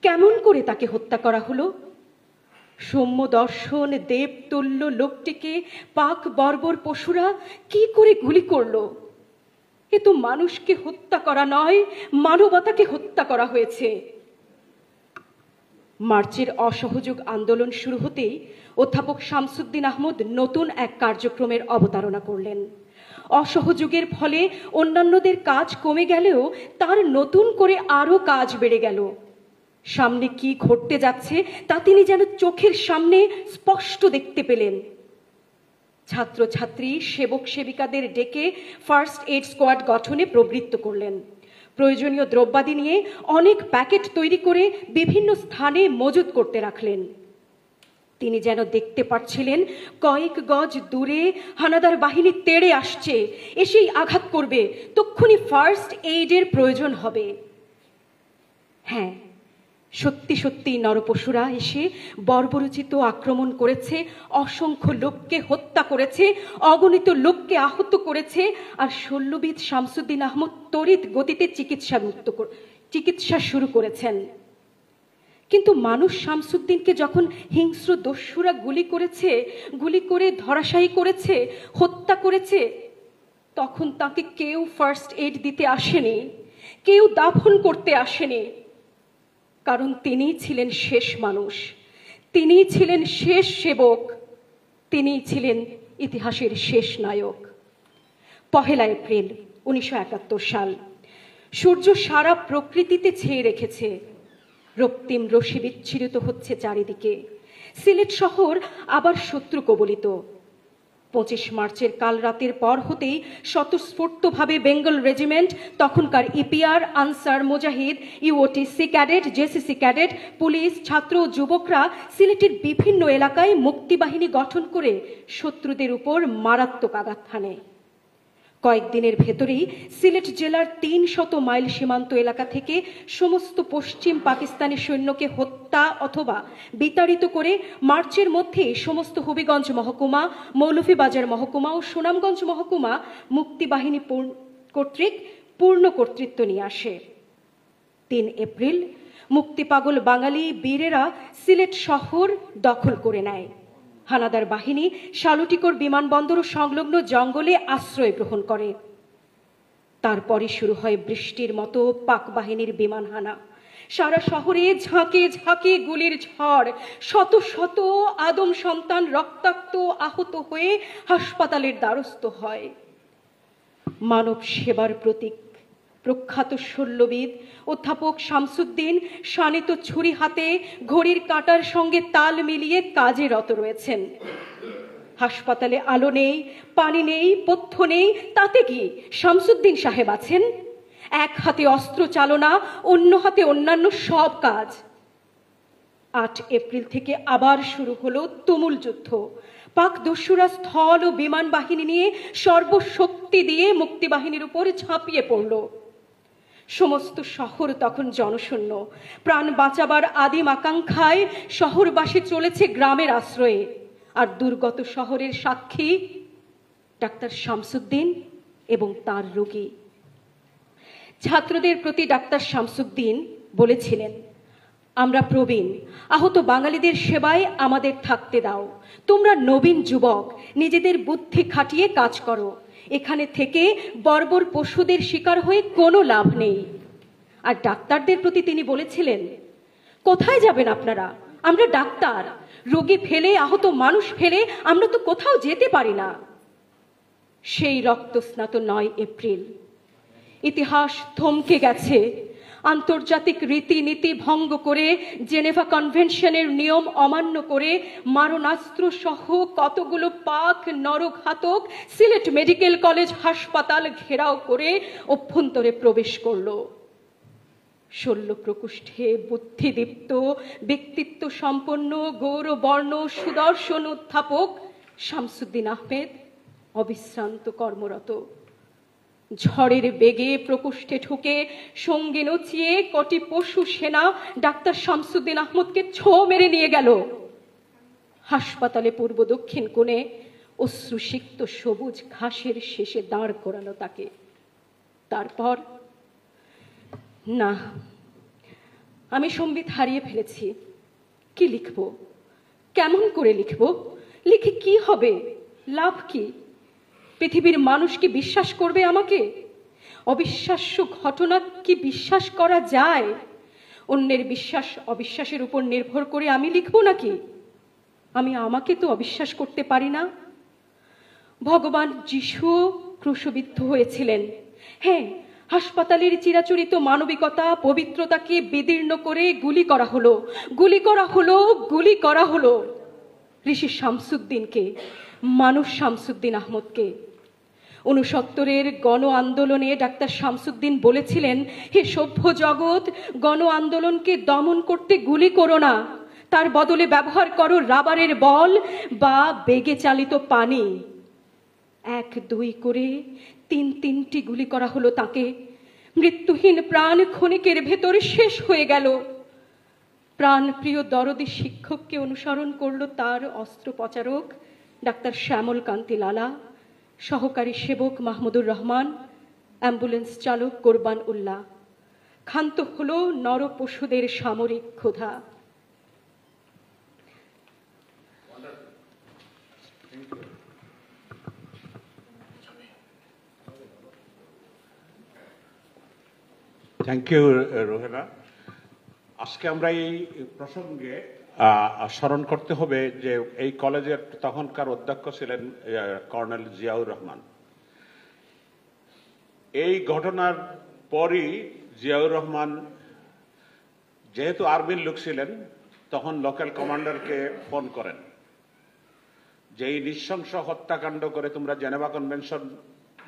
কেমন করে তাকে হত্যা করা হলো? সৌম্য দর্শন দেবতুল্য লোকটিকে পাক বর্বর পশুরা কি করে গুলি করলো? এ তো মানুষকে হত্যা করা নয়, মানবতাকে হত্যা করা হয়েছে। মার্চের অসহযোগ আন্দোলন শুরু হতেই অধ্যাপক শামসুদ্দিন আহমদ নতুন এক কার্যক্রমের অবতারণা করলেন। অসহযোগের ফলে অন্যান্যদের কাজ কমে গেলেও তার নতুন করে আরো কাজ বেড়ে গেল। সামনে কি ঘটতে যাচ্ছে তা তিনি যেন চোখের সামনে স্পষ্ট দেখতে পেলেন। ছাত্রছাত্রী, সেবক সেবিকাদের ডেকে ফার্স্ট এইড স্কোয়াড গঠনে প্রবৃত্ত করলেন। প্রয়োজনীয় দ্রব্যাদি নিয়ে অনেক প্যাকেট তৈরি করে বিভিন্ন স্থানে মজুত করতে রাখলেন। তিনি যেন দেখতে পাচ্ছিলেন কয়েক গজ দূরে হানাদার বাহিনী তেড়ে আসছে, এসেই আঘাত করবে, তক্ষুনি ফার্স্ট এইডের প্রয়োজন হবে। হ্যাঁ, সত্যি সত্যি নরপশুরা এসে বর্বরোচিত আক্রমণ করেছে, অসংখ্য লোককে হত্যা করেছে, অগণিত লোককে আহত করেছে, আর শল্যবিদ শামসুদ্দিন আহমদ তড়িৎ গতিতে চিকিৎসা শুরু করেছেন। কিন্তু মানুষ শামসুদ্দিনকে যখন হিংস্র দস্যুরা গুলি করে ধরাশায়ী করেছে, হত্যা করেছে, তখন তাকে কেউ ফার্স্ট এইড দিতে আসেনি, কেউ দাফন করতে আসেনি। কারণ তিনিই ছিলেন শেষ মানুষ, তিনিই ছিলেন শেষ সেবক, তিনিই ছিলেন ইতিহাসের শেষ নায়ক। 1 এপ্রিল 1971 সাল। সূর্য সারা প্রকৃতিতে ছেয়ে রেখেছে, রক্তিম রশ্মি বিচ্ছুরিত হচ্ছে চারিদিকে। সিলেট শহর আবার শত্রু কবলিত। 25 মার্চের কাল রাতের পর হতেই স্বতঃস্ফূর্তভাবে বেঙ্গল রেজিমেন্ট, তখনকার EPR, Ansar, Mujahid, UOTC cadet, JCC cadet, police, ছাত্র ও যুবকরা সিলেটের বিভিন্ন এলাকায় মুক্তিবাহিনী গঠন করে শত্রুদের উপর মারাত্মক আঘাত হানে। কয়েকদিনের ভেতরেই সিলেট জেলার 300 মাইল সীমান্ত এলাকা থেকে সমস্ত পশ্চিম পাকিস্তানি সৈন্যকে হত্যা অথবা বিতাড়িত করে মার্চের মধ্যেই সমস্ত হবিগঞ্জ মহকুমা, মৌলভীবাজার মহকুমা ও সুনামগঞ্জ মহকুমা মুক্তিবাহিনী কর্তৃক পূর্ণ কর্তৃত্ব নিয়ে আসে। 3 এপ্রিল মুক্তিপাগল বাঙালি বীরেরা সিলেট শহর দখল করে নেয়। হানাদার বাহিনী শালুটিকর বিমানবন্দর ও সংলগ্ন জঙ্গলে আশ্রয় গ্রহণ করে। তারপরে শুরু হয় বৃষ্টির মতো পাক বাহিনীর বিমান হানা। সারা শহরে ঝাঁকে ঝাঁকে গুলির ঝড়, শত শত আদম সন্তান রক্তাক্ত আহত হয়ে হাসপাতালের দ্বারস্থ হয়। মানব সেবার প্রতীক প্রখ্যাত শল্যবিদ অধ্যাপক শামসুদ্দিন শানিত ছুরি হাতে ঘড়ির কাঁটার সঙ্গে তাল মিলিয়ে কাজে রত রয়েছেন। হাসপাতালে আলো নেই, পানি নেই, পথ্য নেই, তাতে কি শামসুদ্দিন সাহেব আছেন। এক হাতে অস্ত্র চালনা, অন্য হাতে অন্যান্য সব কাজ। 8 এপ্রিল থেকে আবার শুরু হলো তুমুল যুদ্ধ। পাক দস্যুরা স্থল ও বিমান বাহিনী নিয়ে সর্বশক্তি দিয়ে মুক্তিবাহিনীর উপর ঝাঁপিয়ে পড়ল। সমস্ত শহর তখন জনশূন্য। প্রাণ বাঁচাবার আদিম আকাঙ্ক্ষায় শহরবাসী চলেছে গ্রামের আশ্রয়ে। আর দুর্গত শহরের সাক্ষী ডাক্তার শামসুদ্দিন এবং তার রোগী। ছাত্রদের প্রতি ডাক্তার শামসুদ্দিন বলেছিলেন, আমরা প্রবীণ, আহত বাঙালিদের সেবায় আমাদের থাকতে দাও। তোমরা নবীন যুবক, নিজেদের বুদ্ধি খাটিয়ে কাজ করো। এখানে থেকে বর্বর পশুদের শিকার হয়ে কোনো লাভ নেই। আর ডাক্তারদের প্রতি তিনি বলেছিলেন, কোথায় যাবেন আপনারা? আমরা ডাক্তার, রোগী ফেলে, আহত মানুষ ফেলে আমরা তো কোথাও যেতে পারি না। সেই রক্তস্নাত 9 এপ্রিল। ইতিহাস থমকে গেছে। আন্তর্জাতিক রীতিনীতি ভঙ্গ করে, জেনেভা কনভেনশনের নিয়ম অমান্য করে মারণাস্ত্র সহ কতগুলো পাক নরঘাতক সিলেট মেডিকেল কলেজ হাসপাতাল ঘেরাও করে অভ্যন্তরে প্রবেশ করল। 16 প্রকোষ্ঠে বুদ্ধিদীপ্ত, ব্যক্তিত্ব সম্পন্ন, গৌরবর্ণ সুদর্শন অধ্যাপক শামসুদ্দিন আহমেদ অবিশ্রান্ত কর্মরত। ঝড়ের বেগে প্রকোষ্ঠে ঢুকে সঙ্গে নচিয়ে কটি পশু সেনা ডাক্তার শামসুদ্দিন আহমদকে ছো মেরে নিয়ে গেল। হাসপাতালে পূর্ব দক্ষিণ কোণে অশ্রুসিক্ত সবুজ ঘাসের শেষে দাঁড় করানো তাকে। তারপর না, আমি সম্বিত হারিয়ে ফেলেছি। কি লিখব, কেমন করে লিখব, লিখে কি হবে, লাভ কি? পৃথিবীর মানুষ কি বিশ্বাস করবে আমাকে? অবিশ্বাস্য ঘটনা কি বিশ্বাস করা যায়? অন্যের বিশ্বাস অবিশ্বাসের উপর নির্ভর করে আমি লিখব নাকি? আমি আমাকে তো অবিশ্বাস করতে পারি না। ভগবান যিশু ক্রুশবিদ্ধ হয়েছিলেন। হ্যাঁ, হাসপাতালের চিরাচরিত মানবিকতা, পবিত্রতাকে বিদীর্ণ করে গুলি করা হলো, গুলি করা হলো, গুলি করা হলো ঋষি শামসুদ্দিনকে, মানুষ শামসুদ্দিন আহমদকে। 69-এর গণ আন্দোলনে ডাক্তার শামসুদ্দিন বলেছিলেন, হে সভ্য জগৎ, গণ আন্দোলনকে দমন করতে গুলি করো না, তার বদলে ব্যবহার করো রাবারের বল বা বেগে চালিত পানি। 1-2 করে 3-3টি গুলি করা হলো তাকে। মৃত্যুহীন প্রাণ ক্ষণিকের ভেতর শেষ হয়ে গেল। প্রাণপ্রিয় দরদি শিক্ষককে অনুসরণ করলো তার অস্ত্রোপচারক ডাক্তার শ্যামল কান্তি লালা, সহকারী সেবক মাহমুদুর রহমান, অ্যাম্বুলেন্স চালক কোরবান উল্লাহ। ক্ষান্ত হলো নরপশুদের সামরিক ক্ষুধা। Thank you Rohena. আজকে আমরা এই প্রসঙ্গে স্মরণ করতে হবে যে এই কলেজের তখনকার অধ্যক্ষ ছিলেন কর্নেল জিয়াউর রহমান। এই ঘটনার পরই জিয়াউর রহমান যেহেতু আর্মির লোক ছিলেন তখন লোকাল কমান্ডারকে ফোন করেন যে এই নৃশংস হত্যাকাণ্ড করে তোমরা জেনেভা কনভেনশন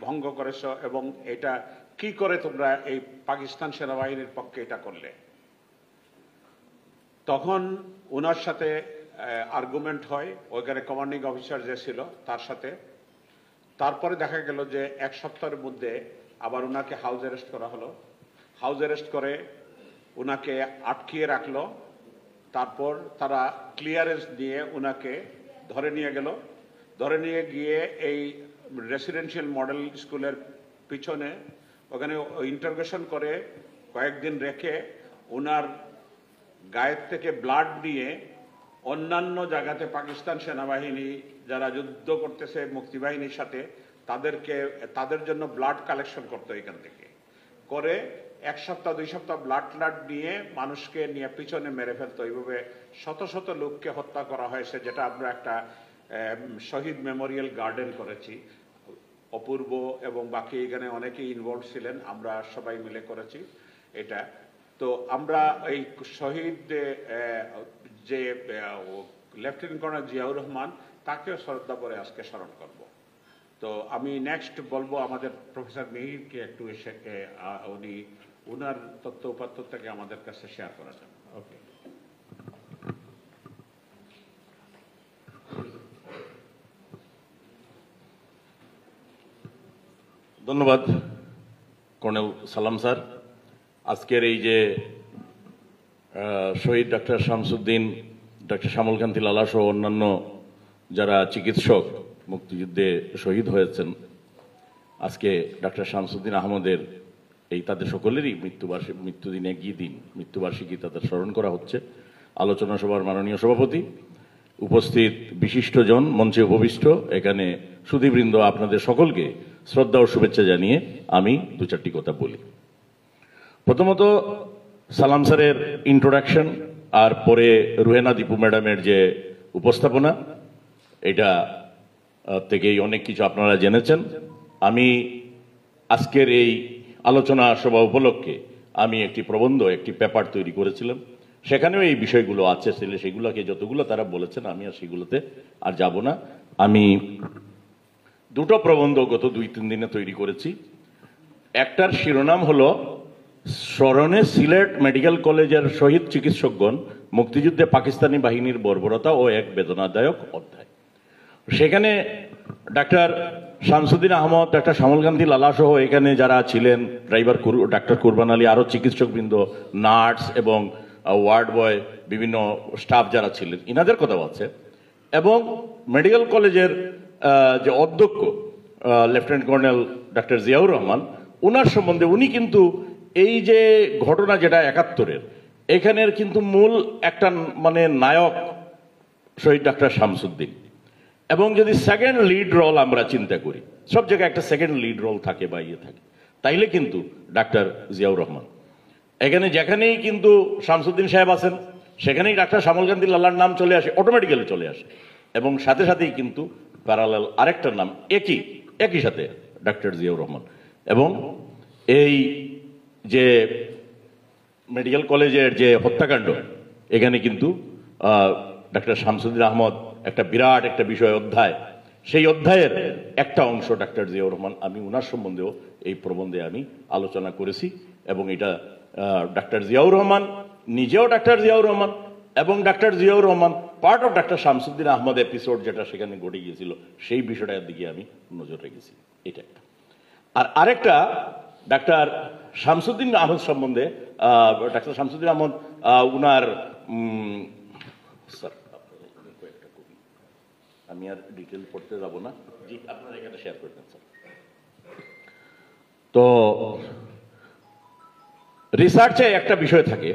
ভঙ্গ করেছ এবং এটা কি করে তোমরা এই পাকিস্তান সেনাবাহিনীর পক্ষে এটা করলে। তখন ওনার সাথে আর্গুমেন্ট হয় ওইখানে কমান্ডিং অফিসার যে ছিল তার সাথে। তারপরে দেখা গেল যে এক সপ্তাহের মধ্যে আবার ওনাকে হাউস অ্যারেস্ট করা হলো। হাউস অ্যারেস্ট করে ওনাকে আটকিয়ে রাখলো। তারপর তারা ক্লিয়ারেন্স দিয়ে ওনাকে ধরে নিয়ে গেল। ধরে নিয়ে গিয়ে এই রেসিডেন্সিয়াল মডেল স্কুলের পিছনে ওখানে ইন্টারোগেশন করে কয়েকদিন রেখে ওনার গায়ের থেকে ব্লাড নিয়ে অন্যান্য জায়গাতে পাকিস্তান সেনাবাহিনী যারা যুদ্ধ করতেছে মুক্তিবাহিনীর সাথে তাদের জন্য ব্লাড কালেকশন করতো এখান থেকে করে 1 সপ্তাহ 2 সপ্তাহ ব্লাড নিয়ে মানুষকে নিয়ে পিছনে মেরে ফেলতো। এইভাবে শত শত লোককে হত্যা করা হয়েছে, যেটা আমরা একটা শহীদ মেমোরিয়াল গার্ডেন করেছি। অপূর্ব এবং বাকি এখানে অনেকেই ইনভলভ ছিলেন, আমরা সবাই মিলে করেছি এটা। তো আমরা এই শহীদ যে লেফটেন্যান্ট কর্নেল জিয়াউর রহমান তাকেও শ্রদ্ধা করে আজকে স্মরণ করব। তো আমি নেক্সট বলবো আমাদের প্রফেসর মিহিরকে একটু এসে উনি ওনার তথ্য উপাত্ত থেকে আমাদের কাছে শেয়ার করা যান। ওকে, ধন্যবাদ কর্নেল সালাম স্যার। আজকের এই যে শহীদ ডক্টর শামসুদ্দিন, ডক্টর শ্যামলকান্তি লালা সহ অন্যান্য যারা চিকিৎসক মুক্তিযুদ্ধে শহীদ হয়েছেন, আজকে ডক্টর শামসুদ্দিন আহমদের এই তাদের সকলেরই মৃত্যুদিন একই দিন মৃত্যুবার্ষিকী তাদের স্মরণ করা হচ্ছে। আলোচনা সভার মাননীয় সভাপতি, উপস্থিত বিশিষ্টজন, মঞ্চে উপবিষ্ট এখানে সুধীবৃন্দ, আপনাদের সকলকে শ্রদ্ধা ও শুভেচ্ছা জানিয়ে আমি 2-4টি কথা বলি। প্রথমত সালাম স্যারের ইন্ট্রোডাকশন আর পরে রুহেনা দীপু ম্যাডামের যে উপস্থাপনা, এটা থেকেই অনেক কিছু আপনারা জেনেছেন। আমি আজকের এই আলোচনা সভা উপলক্ষে আমি একটি প্রবন্ধ, একটি পেপার তৈরি করেছিলাম। সেখানেও এই বিষয়গুলো আছে, সেগুলোকে যতগুলো তারা বলেছেন আমি আর সেগুলোতে আর যাব না। আমি 2টো প্রবন্ধ গত 2-3 দিনে তৈরি করেছি। একটার শিরোনাম হলো স্মরণে সিলেট মেডিকেল কলেজের শহীদ চিকিৎসকগণ, মুক্তিযুদ্ধে পাকিস্তানি বাহিনীর বর্বরতা ও এক বেদনাদায়ক অধ্যায়। সেখানে ডাক্তার শামসুদ্দিন আহমদ, ডাক্তার শ্যামলকান্তি লালা সহ এখানে যারা ছিলেন, ড্রাইভার ডাক্তার কুরবান আলী, আরও চিকিৎসকবৃন্দ, নার্স এবং ওয়ার্ড বয়, বিভিন্ন স্টাফ যারা ছিলেন, ইনাদের কথাও আছে। এবং মেডিকেল কলেজের যে অধ্যক্ষ lieutenant colonel doctor Ziaur Rahman, ওনার সম্বন্ধে উনি কিন্তু এই যে ঘটনা যেটা 71-এর, এখানের কিন্তু মূল একটা মানে নায়ক শহীদ ডাক্তার শামসুদ্দিন। এবং যদি সেকেন্ড লিড রোল আমরা চিন্তা করি, সব জায়গায় একটা সেকেন্ড লিড রোল থাকে বা ইয়ে থাকে, তাইলে কিন্তু ডাক্তার জিয়াউর রহমান। এখানে যেখানেই কিন্তু শামসুদ্দিন সাহেব আছেন সেখানেই ডাক্তার শ্যামলকান্তি লালার নাম চলে আসে, অটোমেটিক্যালি চলে আসে। এবং সাথে সাথেই কিন্তু প্যারালাল আরেকটার নাম একই সাথে ডাক্তার জিয়াউর রহমান। এবং এই যে মেডিকেল কলেজের যে হত্যাকাণ্ড, এখানে কিন্তু ডাক্তার শামসুদ্দিন আহমদ একটা বিরাট একটা বিষয় অধ্যায়, সেই অধ্যায়ের একটা অংশ ডাক্তার জিয়াউর রহমান। আমি ওনার সম্বন্ধেও এই প্রবন্ধে আমি আলোচনা করেছি। এবং এটা ডাক্তার জিয়াউর রহমান নিজেও ডাক্তার জিয়াউর রহমান এবং ডাক্তার জিয়াউর রহমান পার্ট অফ ডাক্তার শামসুদ্দিন আহমদ এপিসোড যেটা সেখানে ঘটে গিয়েছিল, সেই বিষয়টার দিকে আমি নজর রেখেছি। এটা একটা। আর আরেকটা ডাক্তার শামসুদ্দিন আহমদ সম্বন্ধে, ডাক্তার শামসুদ্দিন আহমদ উনার স্যার, আমি আর ডিটেল পড়তে যাব না, জি আপনারা এখানে শেয়ার করবেন স্যার। তো রিসার্চে একটা বিষয় থাকে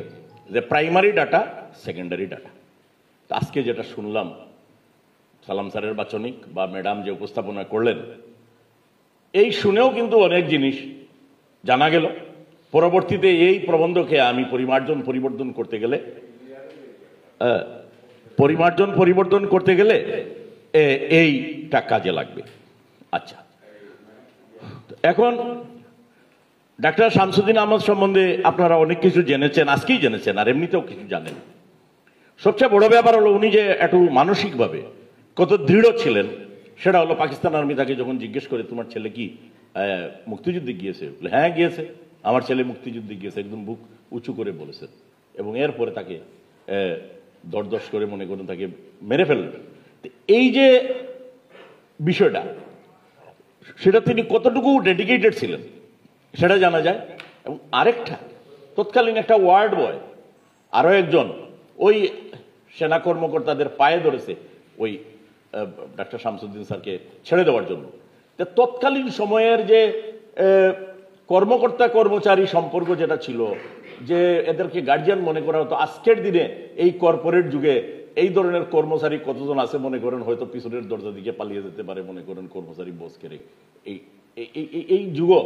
যে প্রাইমারি ডাটা, সেকেন্ডারি ডাটা। আজকে যেটা শুনলাম সালাম স্যারের বাচনিক বা ম্যাডাম যে উপস্থাপনা করলেন, এই শুনেও কিন্তু অনেক জিনিস জানা গেল। পরবর্তীতে এই প্রবন্ধকে আমি পরিবর্তন করতে গেলে এইটা কাজে লাগবে। আচ্ছা, এখন ডাক্তার শামসুদ্দিন আহমদ সম্বন্ধে আপনারা অনেক কিছু জেনেছেন, আজকেই জেনেছেন, আর এমনিতেও কিছু জানেন। সবচেয়ে বড় ব্যাপার হলো উনি যে একটু মানসিকভাবে কত দৃঢ় ছিলেন, সেটা হলো পাকিস্তান আর্মি তাকে যখন জিজ্ঞেস করে তোমার ছেলে কি মুক্তিযুদ্ধে গিয়েছে, হ্যাঁ গিয়েছে, আমার ছেলে মুক্তিযুদ্ধে গিয়েছে, একদম বুক উঁচু করে বলেছেন। এবং এরপরে তাকে দরদশ করে মনে করুন তাকে মেরে ফেললেন। এই যে বিষয়টা, সেটা তিনি কতটুকু ডেডিকেটেড ছিলেন সেটা জানা যায়। এবং আরেকটা, তৎকালীন একটা ওয়ার্ড বয় আরো একজন ওই সেনা কর্মকর্তাদের পায়ে ধরেছে ওই ডাক্তার শামসুদ্দিন স্যারকে ছেড়ে দেওয়ার জন্য। তৎকালীন সময়ের যে কর্মকর্তা কর্মচারী সম্পর্ক যেটা ছিল, যে এদেরকে গার্জিয়ান মনে করা হতো, আজকের দিনে এই কর্পোরেট যুগে এই ধরনের কর্মচারী কতজন আছে মনে করেন, হয়তো পিছনের দরজা দিকে পালিয়ে যেতে পারে মনে করেন কর্মচারী বসকে রেখে। এই যুগও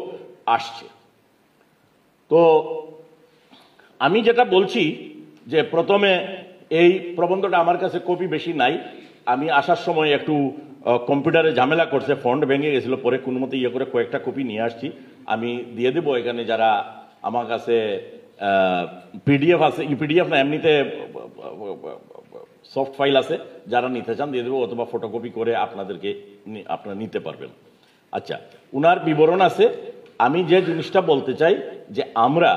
আসছে। তো আমি যেটা বলছি যে প্রথমে এই প্রবন্ধটা আমার কাছে কপি বেশি নাই, আমি আসার সময় একটু কম্পিউটারে ঝামেলা করছে, ফন্ট ভেঙে গেছিল, পরে কোনো মতে ইয়ে করে কয়েকটা কপি নিয়ে আসছি, আমি দিয়ে দেবো। এখানে যারা আমার কাছে পিডিএফ আছে, পিডিএফ না এমনিতে সফট ফাইল আছে, যারা নিতে চান দিয়ে দেবো, অথবা ফটোকপি করে আপনারা নিতে পারবেন। আচ্ছা, উনার বিবরণ আছে। আমি যে জিনিসটা বলতে চাই যে আমরা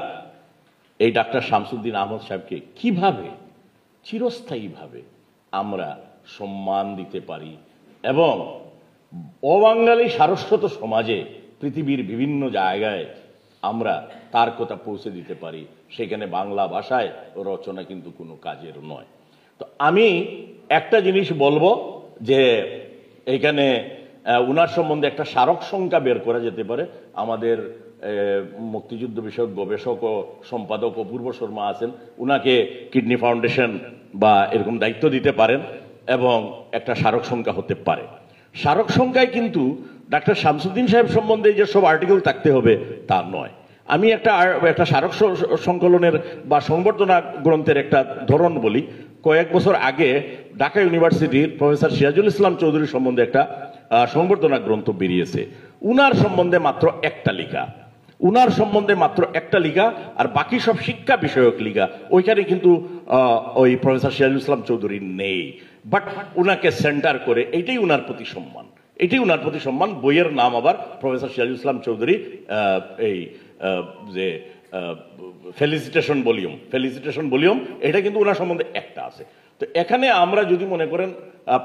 এই ডাক্তার শামসুদ্দিন আহমদ সাহেবকে কিভাবে চিরস্থায়ীভাবে আমরা সম্মান দিতে পারি এবং অবাঙালি সারস্বত সমাজে পৃথিবীর বিভিন্ন জায়গায় আমরা তার কথা পৌঁছে দিতে পারি, সেখানে বাংলা ভাষায় রচনা কিন্তু কোনো কাজের নয়। তো আমি একটা জিনিস বলবো যে এখানে উনার সম্বন্ধে একটা স্মারক সংখ্যা বের করা যেতে পারে। আমাদের মুক্তিযুদ্ধ বিষয়ক গবেষক ও সম্পাদক অপূর্ব শর্মা আছেন, উনাকে কিডনি ফাউন্ডেশন বা এরকম দায়িত্ব দিতে পারেন এবং একটা স্মারক সংখ্যা হতে পারে। স্মারক সংখ্যায় কিন্তু ডাক্তার শামসুদ্দিন সাহেব সম্বন্ধে যে সব আর্টিকেল থাকতে হবে তা নয়। আমি একটা স্মারক সংকলনের বা সংবর্ধনা গ্রন্থের একটা ধরন বলি। কয়েক বছর আগে ঢাকা ইউনিভার্সিটির প্রফেসর সিরাজুল ইসলাম চৌধুরী সম্বন্ধে একটা সংবর্ধনা গ্রন্থ বেরিয়েছে। উনার সম্বন্ধে মাত্র একটা লিখা, আর বাকি সব শিক্ষা বিষয়ক লিখা। ওইখানে কিন্তু ওই প্রফেসর সিরাজুল ইসলাম চৌধুরী নেই, বাট উনাকে সেন্টার করে এইটাই উনার প্রতি সম্মান। বইয়ের নাম আবার প্রফেসর সিরাজুল ইসলাম চৌধুরী এই যে ফেলিসিটেশন ভলিউম, এটা কিন্তু ওনার সম্বন্ধে একটা আছে। তো এখানে আমরা যদি মনে করেন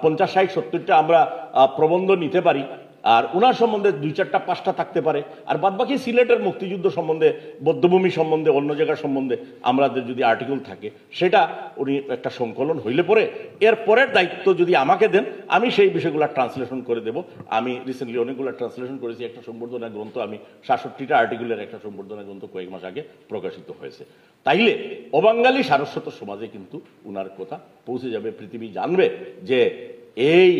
50, 60, 70টা আমরা প্রবন্ধ নিতে পারি, আর ওনার সম্বন্ধে 2, 4টা 5টা থাকতে পারে, আর বাদ বাকি সিলেটের মুক্তিযুদ্ধ সম্বন্ধে, বৌদ্ধভূমি সম্বন্ধে, অন্য জায়গার সম্বন্ধে আমাদের যদি আর্টিকেল থাকে, সেটা উনি একটা সংকলন হইলে পরে এর পরের দায়িত্ব যদি আমাকে দেন, আমি সেই বিষয়গুলো ট্রান্সলেশন করে দেব। আমি রিসেন্টলি অনেকগুলো ট্রান্সলেশন করেছি। একটা সংবর্ধনা গ্রন্থ, আমি 67টা আর্টিকেলের একটা সংবর্ধনা গ্রন্থ কয়েক মাস আগে প্রকাশিত হয়েছে। তাইলে অবাঙালি সারস্বত সমাজে কিন্তু উনার কথা পৌঁছে যাবে, পৃথিবী জানবে যে এই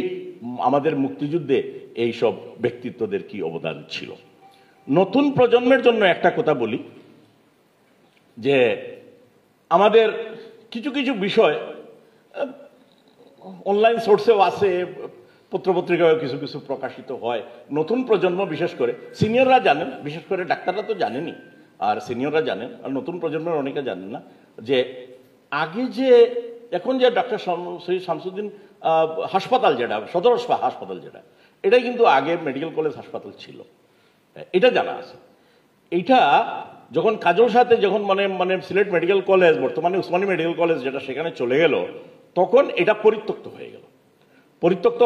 আমাদের মুক্তিযুদ্ধে এই সব ব্যক্তিত্বদের কি অবদান ছিল। নতুন প্রজন্মের জন্য একটা কথা বলি যে আমাদের কিছু কিছু বিষয় অনলাইন সোর্সেও আছে, পত্রপত্রিকায় কিছু কিছু প্রকাশিত হয়। নতুন প্রজন্ম বিশেষ করে সিনিয়ররা জানেন, বিশেষ করে ডাক্তাররা তো জানেনই, আর সিনিয়ররা জানেন, আর নতুন প্রজন্মের অনেকে জানেন না যে আগে যে এখন যে ডাক্তার শামসুদ্দিন হাসপাতাল যেটা, সদর হাসপাতাল যেটা, এটাই কিন্তু আগে মেডিকেল কলেজ হাসপাতাল ছিল, এটা জানা আছে। এইটা যখন কাজল সাথে যখন মানে সিলেট মেডিকেল কলেজ, বর্তমানে উসমানী মেডিকেল কলেজ যেটা, সেখানে চলে গেল, তখন এটা পরিত্যক্ত